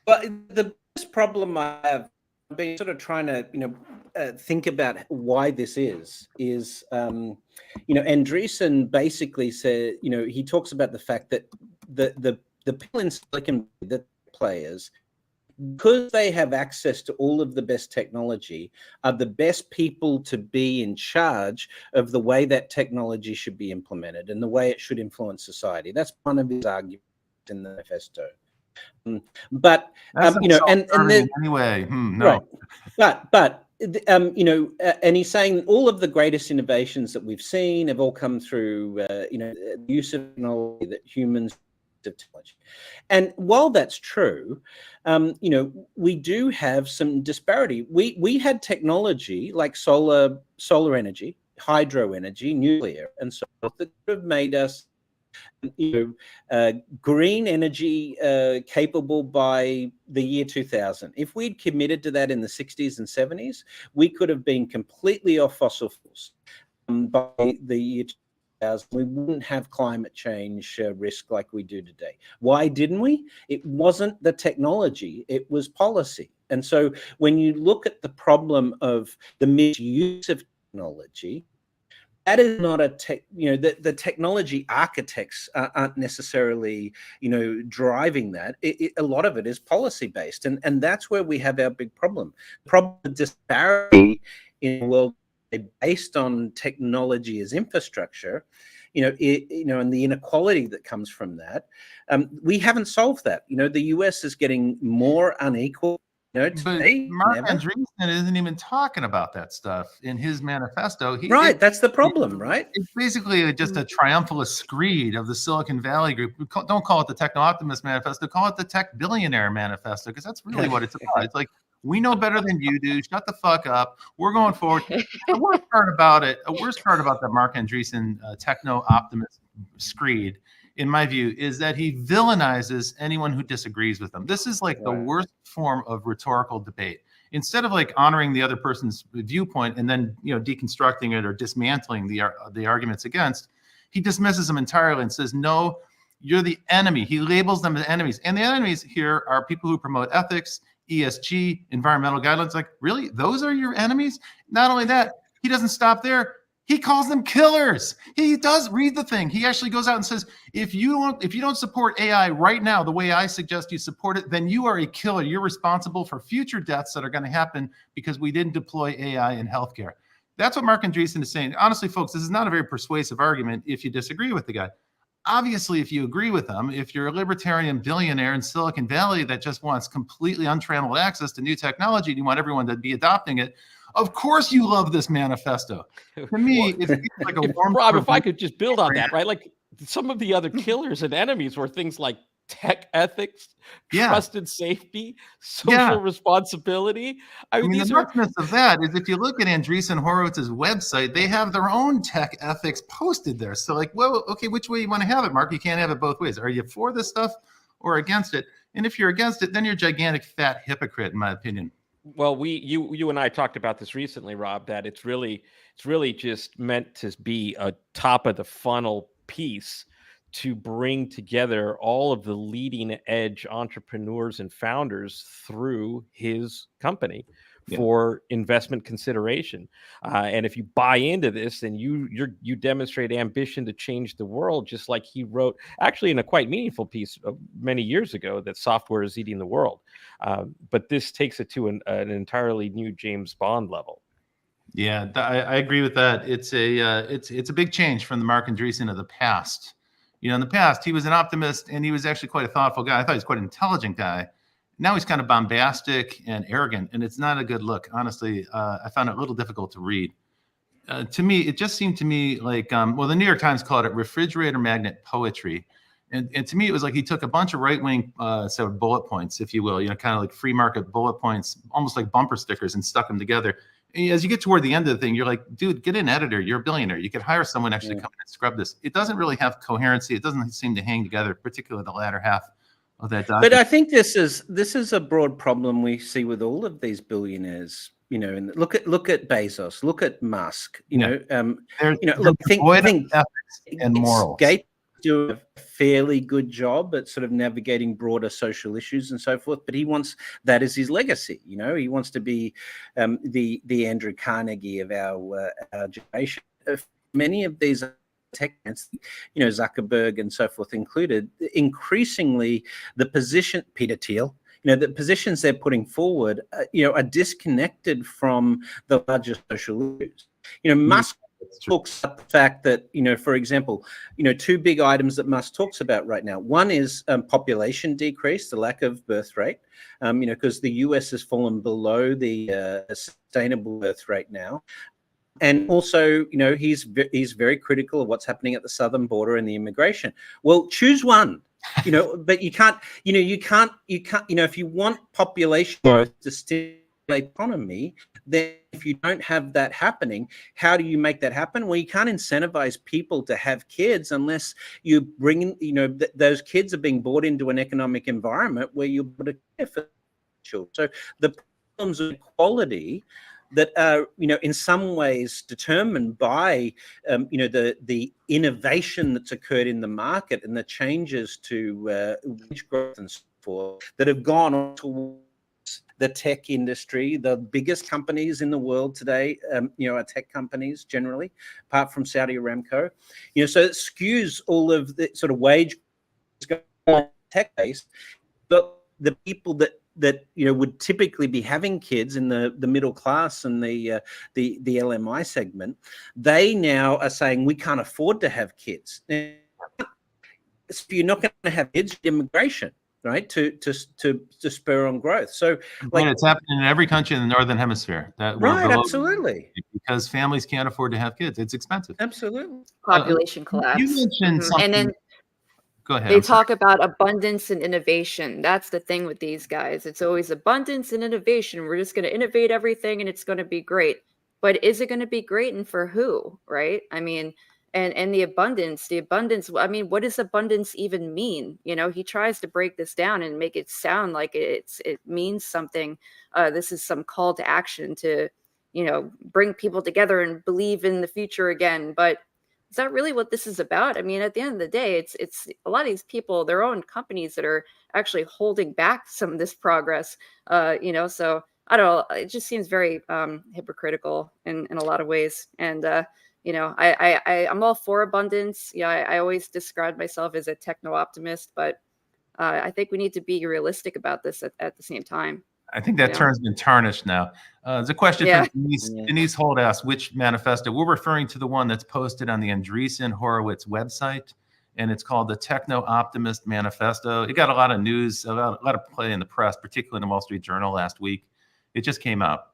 But the biggest problem I have been sort of trying to, think about why this is, Andreessen basically said, he talks about the fact that the people in Silicon Valley, the players, because they have access to all of the best technology, are the best people to be in charge of the way that technology should be implemented and the way it should influence society. That's one of his arguments in the manifesto. But anyway, no. Right. But and he's saying all of the greatest innovations that we've seen have all come through the use of technology that humans of technology. And while that's true, we do have some disparity. We had technology like solar energy, hydro energy, nuclear, and so forth that could have made us green energy capable by the year 2000. If we'd committed to that in the 60s and 70s, we could have been completely off fossil fuels by the year 2000. We wouldn't have climate change risk like we do today. Why didn't we? It wasn't the technology, it was policy. And so when you look at the problem of the misuse of technology, that is not a the technology architects aren't necessarily driving that. A lot of it is policy based, and that's where we have our big problem. The problem of disparity in the world based on technology as infrastructure, and the inequality that comes from that. We haven't solved that. The US is getting more unequal. But Marc Andreessen isn't even talking about that stuff in his manifesto. That's the problem, right? It's basically just a triumphalist screed of the Silicon Valley group. Don't call it the Techno-Optimist Manifesto. Call it the Tech Billionaire Manifesto, because that's really what it's about. It's like, we know better than you do. Shut the fuck up. We're going forward. The worst part about the Marc Andreessen Techno-Optimist screed, in my view, is that he villainizes anyone who disagrees with him. This is like the worst form of rhetorical debate. Instead of like honoring the other person's viewpoint and then deconstructing it or dismantling the arguments against, he dismisses them entirely and says, no, you're the enemy. He labels them as enemies. And the enemies here are people who promote ethics, ESG, environmental guidelines. Like, really? Those are your enemies? Not only that, he doesn't stop there. He calls them killers. He does read the thing. He actually goes out and says, if you don't support AI right now the way I suggest you support it, then you are a killer. You're responsible for future deaths that are going to happen because we didn't deploy AI in healthcare. That's what Marc Andreessen is saying. Honestly, folks, this is not a very persuasive argument if you disagree with the guy. Obviously, if you agree with him, if you're a libertarian billionaire in Silicon Valley that just wants completely untrammeled access to new technology and you want everyone to be adopting it, of course you love this manifesto. To me, it's like a warm. Rob, if I could just build on that, right? Like some of the other killers and enemies were things like tech ethics, trusted safety, social responsibility. I mean, the nutsness of that is if you look at Andreessen Horowitz's website, they have their own tech ethics posted there. So like, well, okay, which way you want to have it, Marc? You can't have it both ways. Are you for this stuff or against it? And if you're against it, then you're a gigantic fat hypocrite, in my opinion. Well, you and I talked about this recently, Rob, that it's really just meant to be a top of the funnel piece to bring together all of the leading edge entrepreneurs and founders through his company for investment consideration. And if you buy into this, then you demonstrate ambition to change the world, just like he wrote, actually in a quite meaningful piece many years ago, that software is eating the world. But this takes it to an entirely new James Bond level. Yeah, I agree with that. It's a big change from the Marc Andreessen of the past. In the past, he was an optimist and he was actually quite a thoughtful guy. I thought he was quite an intelligent guy. Now he's kind of bombastic and arrogant, and it's not a good look. Honestly, I found it a little difficult to read. To me, it just seemed to me like, the New York Times called it refrigerator magnet poetry. And to me, it was like he took a bunch of right-wing sort of bullet points, if you will, kind of like free market bullet points, almost like bumper stickers, and stuck them together. And as you get toward the end of the thing, you're like, dude, get an editor. You're a billionaire. You could hire someone actually to come in and scrub this. It doesn't really have coherency. It doesn't seem to hang together, particularly the latter half of that document. But I think this is a broad problem we see with all of these billionaires. And look at Bezos, look at Musk. Look, I think ethics and morals. Gates do a fairly good job at sort of navigating broader social issues and so forth, but he wants that as his legacy. He wants to be the Andrew Carnegie of our generation. Many of these tech, Zuckerberg and so forth included, increasingly the position, Peter Thiel, the positions they're putting forward, are disconnected from the larger social issues. Musk talks about the fact that, for example, two big items that Musk talks about right now. One is population decrease, the lack of birth rate, because the US has fallen below the sustainable birth rate now. And also, he's very critical of what's happening at the southern border and the immigration. Well, choose one. But you can't, if you want population growth to stimulate the economy, then if you don't have that happening, how do you make that happen? Well, you can't incentivize people to have kids unless you bring in, those kids are being brought into an economic environment where you're able to care for children. So the problems of equality that are, in some ways determined by, the innovation that's occurred in the market and the changes to wage growth and so forth that have gone on towards the tech industry. The biggest companies in the world today, are tech companies generally, apart from Saudi Aramco. So it skews all of the sort of wage tech base, but the people that would typically be having kids in the middle class and the LMI segment, they now are saying we can't afford to have kids. Now, so you're not going to have kids, immigration, right? To spur on growth. So it's happening in every country in the Northern Hemisphere. Right, absolutely. Because families can't afford to have kids. It's expensive. Absolutely. Population collapse. You mentioned something. And then go ahead. they talk about abundance and innovation. That's the thing with these guys. It's always abundance and innovation. We're just going to innovate everything and it's going to be great. But is it going to be great, and for who, right? I mean, and the abundance, I mean, what does abundance even mean? He tries to break this down and make it sound like it means something. This is some call to action to, bring people together and believe in the future again. But is that really what this is about? I mean, at the end of the day, it's a lot of these people, their own companies that are actually holding back some of this progress. So I don't know. It just seems very hypocritical in a lot of ways. And I'm all for abundance. I always described myself as a techno-optimist, but I think we need to be realistic about this at the same time. I think that term's been tarnished now. There's a question from Denise Holt asked, which manifesto? We're referring to the one that's posted on the Andreessen Horowitz website, and it's called the TechnoOptimist Manifesto. It got a lot of news, a lot of play in the press, particularly in the Wall Street Journal last week. It just came out.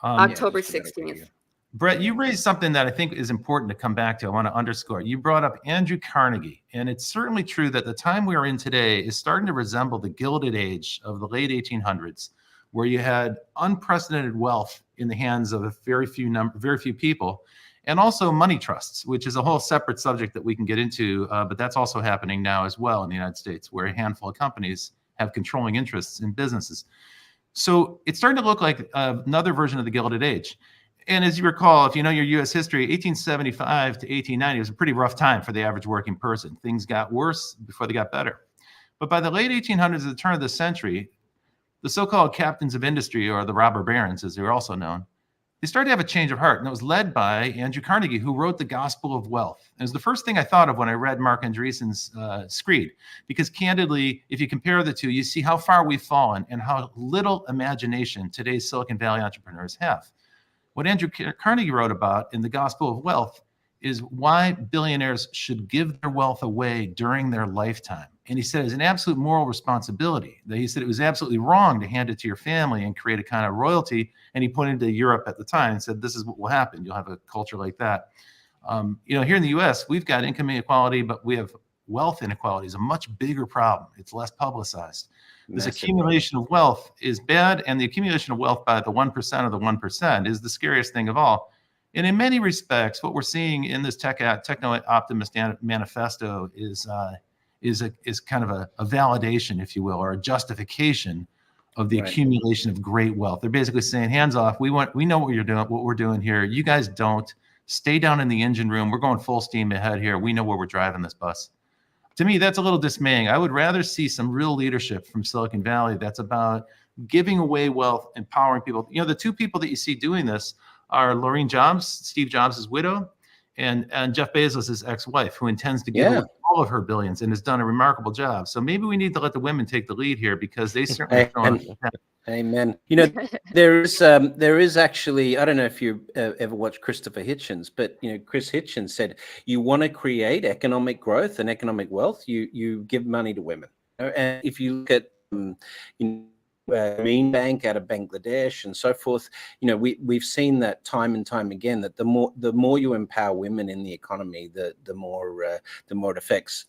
October 16th. Brett, you raised something that I think is important to come back to. I want to underscore. You brought up Andrew Carnegie, and it's certainly true that the time we are in today is starting to resemble the Gilded Age of the late 1800s, where you had unprecedented wealth in the hands of a very few people, and also money trusts, which is a whole separate subject that we can get into, but that's also happening now as well in the United States, where a handful of companies have controlling interests in businesses. So it's starting to look like another version of the Gilded Age. And as you recall, if you know your U.S. history, 1875 to 1890 was a pretty rough time for the average working person. Things got worse before they got better. But by the late 1800s, at the turn of the century, the so-called captains of industry, or the robber barons, as they were also known, they started to have a change of heart, and it was led by Andrew Carnegie, who wrote The Gospel of Wealth. It was the first thing I thought of when I read Marc Andreessen's screed, because candidly, if you compare the two, you see how far we've fallen and how little imagination today's Silicon Valley entrepreneurs have. What Andrew Carnegie wrote about in The Gospel of Wealth is why billionaires should give their wealth away during their lifetime. And he said it's an absolute moral responsibility. He said it was absolutely wrong to hand it to your family and create a kind of royalty. And he pointed to Europe at the time and said, this is what will happen. You'll have a culture like that. Here in the US, we've got income inequality, but we have wealth inequality is a much bigger problem. It's less publicized. This accumulation of wealth is bad, and the accumulation of wealth by the 1% of the 1% is the scariest thing of all. And in many respects, what we're seeing in this TechnoOptimist Manifesto is kind of a validation, if you will, or a justification of the accumulation of great wealth. They're basically saying, hands off. We know what you're doing, what we're doing here. You guys don't. Stay down in the engine room. We're going full steam ahead here. We know where we're driving this bus. To me, that's a little dismaying. I would rather see some real leadership from Silicon Valley that's about giving away wealth, empowering people. The two people that you see doing this are Laurene Jobs, Steve Jobs' widow, and Jeff Bezos' ex-wife, who intends to give away all of her billions and has done a remarkable job. So maybe we need to let the women take the lead here, because they certainly Amen. There is actually, I don't know if you ever watched Christopher Hitchens, but Chris Hitchens said, you want to create economic growth and economic wealth, you give money to women. And if you look at Green Bank out of Bangladesh and so forth, we've seen that time and time again, that the more you empower women in the economy, the more it affects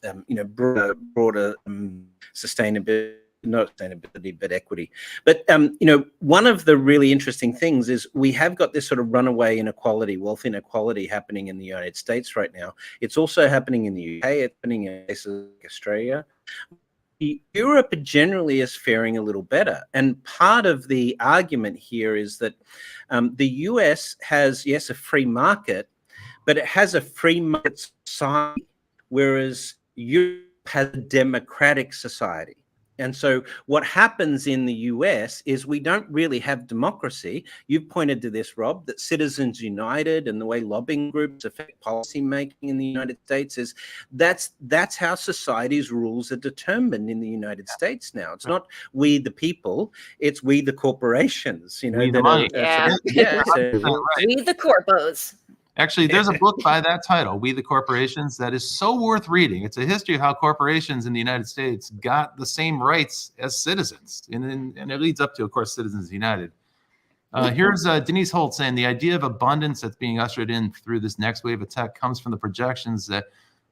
broader sustainability. Not sustainability, but equity. But, one of the really interesting things is we have got this sort of runaway inequality, wealth inequality happening in the United States right now. It's also happening in the UK, it's happening in places like Australia. Europe generally is faring a little better. And part of the argument here is that the US has, yes, a free market, but it has a free market society, whereas Europe has a democratic society. And so what happens in the US is we don't really have democracy. You've pointed to this, Rob, that Citizens United and the way lobbying groups affect policy making in the United States is that's how society's rules are determined in the United States now. It's not we the people, it's we the corporations, we the money. We the corpos. Actually, there's a book by that title, We the Corporations, that is so worth reading. It's a history of how corporations in the United States got the same rights as citizens. And it leads up to, of course, Citizens United. Here's Denise Holt saying, the idea of abundance that's being ushered in through this next wave of tech comes from the projections that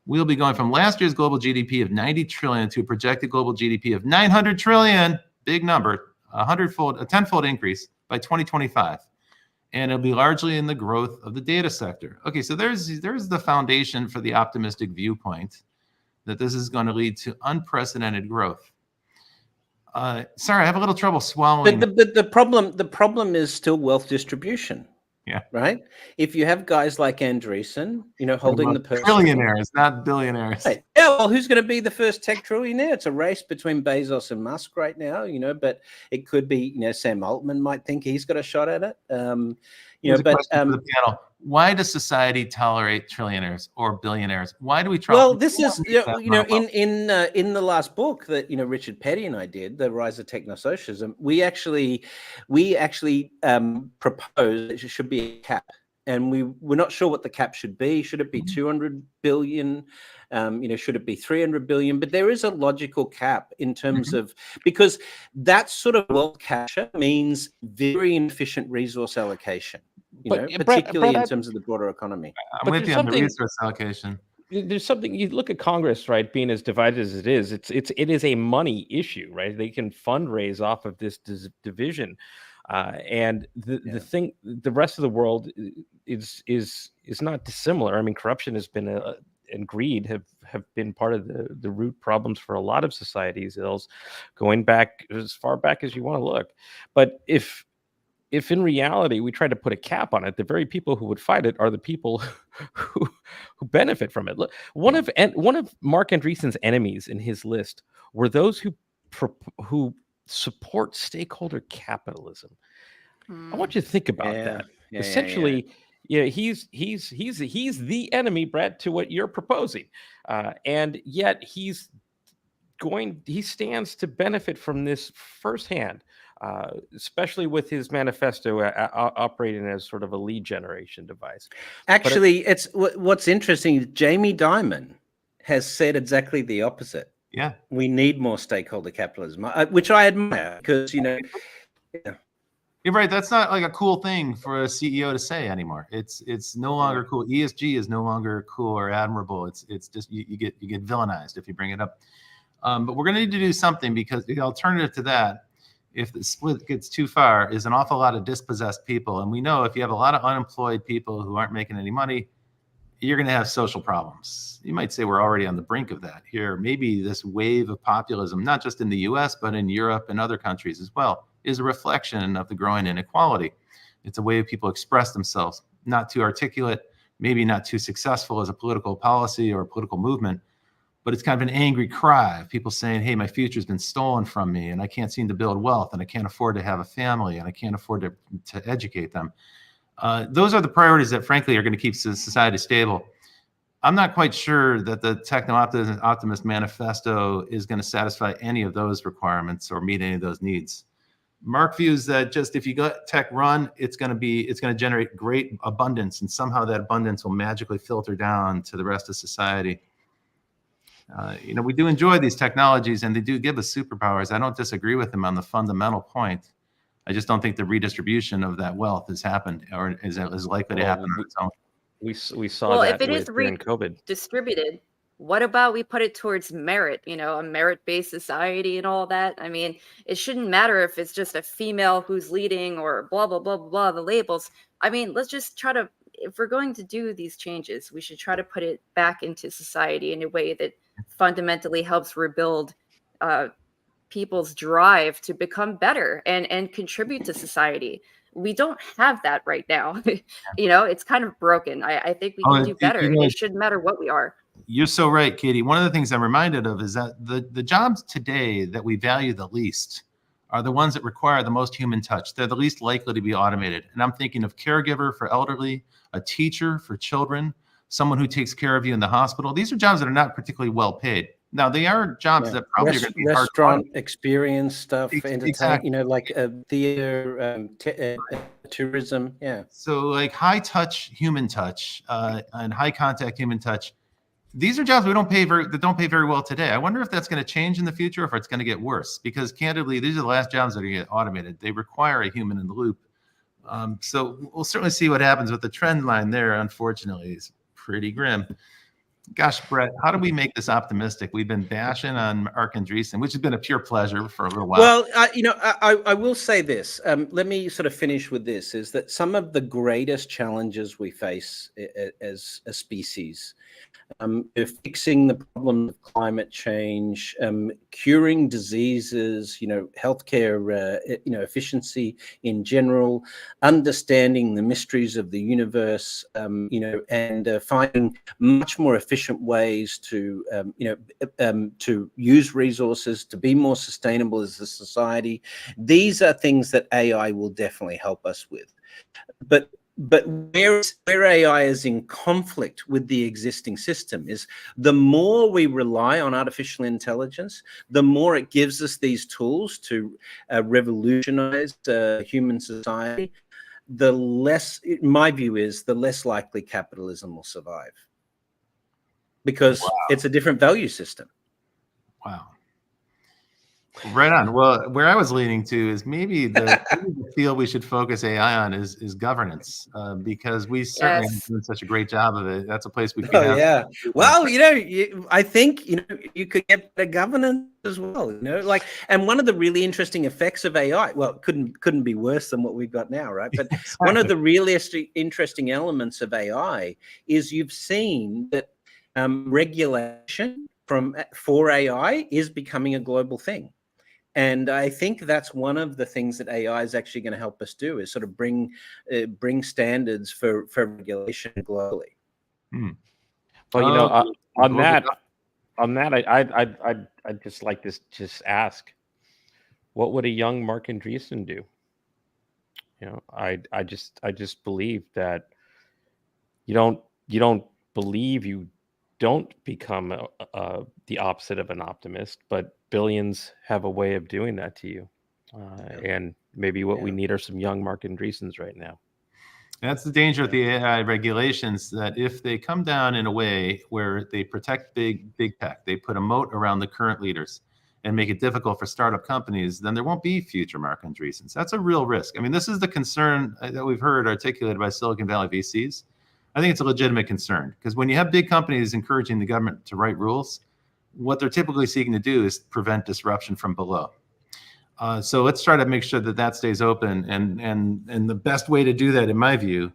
we'll be going from last year's global GDP of 90 trillion to a projected global GDP of 900 trillion, big number, a tenfold increase by 2025. And it'll be largely in the growth of the data sector. Okay, so there's the foundation for the optimistic viewpoint that this is going to lead to unprecedented growth. Sorry, I have a little trouble swallowing. But the problem is still wealth distribution. Yeah. Right. If you have guys like Andreessen, holding the purse. Trillionaires, not billionaires. Right. Yeah. Well, who's going to be the first tech trillionaire? It's a race between Bezos and Musk right now, but it could be, Sam Altman might think he's got a shot at it. The panel. Why does society tolerate trillionaires or billionaires? Why do we try? Well, this is, in the last book that, Richard Petty and I did, The Rise of Technosocialism, we actually proposed that it should be a cap. And we're not sure what the cap should be. Should it be 200 billion? Should it be 300 billion? But there is a logical cap in terms of, because that sort of wealth capture means very inefficient resource allocation. Particularly in terms of the broader economy. I'm with you on the resource allocation. There's something, you look at Congress, right, being as divided as it is, it is a money issue, right? They can fundraise off of this division. And the rest of the world is not dissimilar. I mean, corruption has been and greed have been part of the root problems for a lot of societies, ills, going back as far back as you want to look. But if in reality we try to put a cap on it, the very people who would fight it are the people who benefit from it. Look, one of Marc Andreessen's enemies in his list were those who support stakeholder capitalism. Hmm. I want you to think about that. Essentially, he's the enemy, Brett, to what you're proposing, and yet he stands to benefit from this firsthand, especially with his manifesto operating as sort of a lead generation device. Actually, it's what's interesting is Jamie Dimon has said exactly the opposite. Yeah, we need more stakeholder capitalism, which I admire because, yeah. You're right. That's not like a cool thing for a CEO to say anymore. It's no longer cool. ESG is no longer cool or admirable. It's just you get villainized if you bring it up. But we're going to need to do something, because the alternative to that, if the split gets too far, is an awful lot of dispossessed people. And we know if you have a lot of unemployed people who aren't making any money, you're going to have social problems. You might say we're already on the brink of that here. Maybe this wave of populism, not just in the US, but in Europe and other countries as well, is a reflection of the growing inequality. It's a way people express themselves, not too articulate, maybe not too successful as a political policy or a political movement, but it's kind of an angry cry of people saying, hey, my future's been stolen from me, and I can't seem to build wealth, and I can't afford to have a family, and I can't afford to educate them. Those are the priorities that, frankly, are going to keep society stable. I'm not quite sure that the TechnoOptimist Manifesto is going to satisfy any of those requirements or meet any of those needs. Marc views that just if you got tech run, it's going to generate great abundance, and somehow that abundance will magically filter down to the rest of society. We do enjoy these technologies, and they do give us superpowers. I don't disagree with him on the fundamental point. I just don't think the redistribution of that wealth has happened, or is likely to happen on its own. We saw that if it is during COVID. Distributed, what about we put it towards merit, a merit-based society and all that? I mean, it shouldn't matter if it's just a female who's leading or blah, blah, blah, blah, the labels. I mean, let's just try to, if we're going to do these changes, we should try to put it back into society in a way that fundamentally helps rebuild people's drive to become better and contribute to society. We don't have that right now. It's kind of broken. I think we can do better. It shouldn't matter what we are. You're so right, Katie. One of the things I'm reminded of is that the jobs today that we value the least are the ones that require the most human touch. They're the least likely to be automated. And I'm thinking of caregiver for elderly, a teacher for children, someone who takes care of you in the hospital. These are jobs that are not particularly well paid. Now, they are jobs that probably are going to be restaurant experience stuff, exactly. like theater, tourism. Yeah. So like high touch, human touch, and high contact human touch. These are jobs that don't pay very well today. I wonder if that's going to change in the future, or if it's going to get worse, because candidly, these are the last jobs that are going to get automated. They require a human in the loop. So we'll certainly see what happens, with the trend line there, unfortunately, is pretty grim. Gosh, Brett, how do we make this optimistic? We've been bashing on Marc Andreessen, which has been a pure pleasure for a little while. Well, I will say this. Let me sort of finish with this, is that some of the greatest challenges we face as a species, fixing the problem of climate change, curing diseases, healthcare, efficiency in general, understanding the mysteries of the universe, and finding much more efficient ways to, to use resources, to be more sustainable as a society. These are things that AI will definitely help us with. But where AI is in conflict with the existing system is the more we rely on artificial intelligence, the more it gives us these tools to revolutionize human society, the less, my view is, the less likely capitalism will survive, because it's a different value system. Wow. Right on. Well, where I was leaning to is maybe the field we should focus AI on is governance, because we certainly have done such a great job of it. That's a place we could have. Yeah. Well, I think you could get better governance as well. And one of the really interesting effects of AI, well, it couldn't be worse than what we've got now, right? But exactly. One of the really interesting elements of AI is you've seen that regulation for AI is becoming a global thing. And I think that's one of the things that AI is actually going to help us do, is sort of bring standards for regulation globally. Well, on that, I'd just like to just ask, what would a young Marc Andreessen do? I just believe that you don't believe you don't become the opposite of an optimist, but billions have a way of doing that to you. And maybe what we need are some young Marc Andreessens right now. That's the danger with the AI regulations, that if they come down in a way where they protect big tech, they put a moat around the current leaders and make it difficult for startup companies, then there won't be future Marc Andreessens. That's a real risk. I mean, this is the concern that we've heard articulated by Silicon Valley VCs. I think it's a legitimate concern, because when you have big companies encouraging the government to write rules, what they're typically seeking to do is prevent disruption from below. So let's try to make sure that that stays open. And the best way to do that, in my view,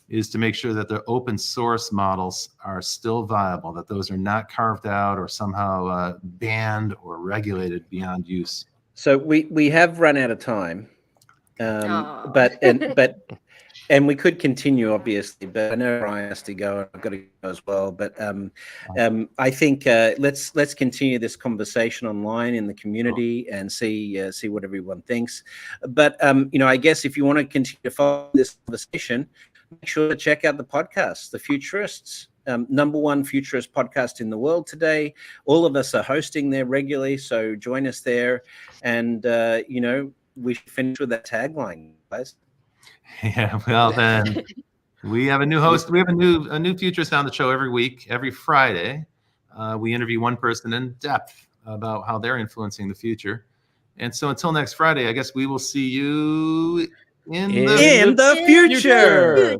is to make sure that the open source models are still viable, that those are not carved out or somehow banned or regulated beyond use. So we have run out of time, and we could continue, obviously, but I know Brian has to go, and I've got to go as well. But I think let's continue this conversation online in the community and see what everyone thinks. But I guess if you want to continue to follow this conversation, make sure to check out the podcast, The Futurists. #1 futurist podcast in the world today. All of us are hosting there regularly, so join us there. And we should finish with that tagline, guys. Yeah, well then, we have a new host. We have a new futurist on the show every week, every Friday. We interview one person in depth about how they're influencing the future. And so until next Friday, I guess we will see you in the future.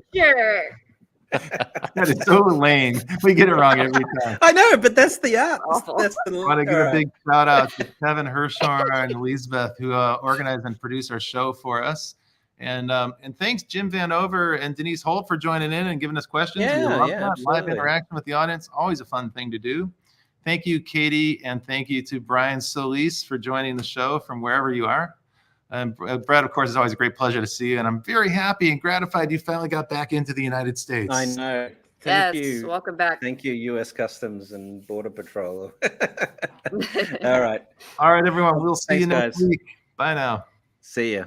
That is so lame. We get it wrong every time. I know, but that's the art. I want to give a big shout out to Kevin Hirschhorn and Elizabeth, who organize and produce our show for us. And thanks, Jim Van Over and Denise Holt, for joining in and giving us questions. We love that. Live interaction with the audience, always a fun thing to do. Thank you, Katie, and thank you to Brian Solis for joining the show from wherever you are. And Brad, of course, it's always a great pleasure to see you. And I'm very happy and gratified you finally got back into the United States. I know. Thank you. Welcome back. Thank you, U.S. Customs and Border Patrol. All right. All right, everyone. We'll see you next week. Bye now. See ya.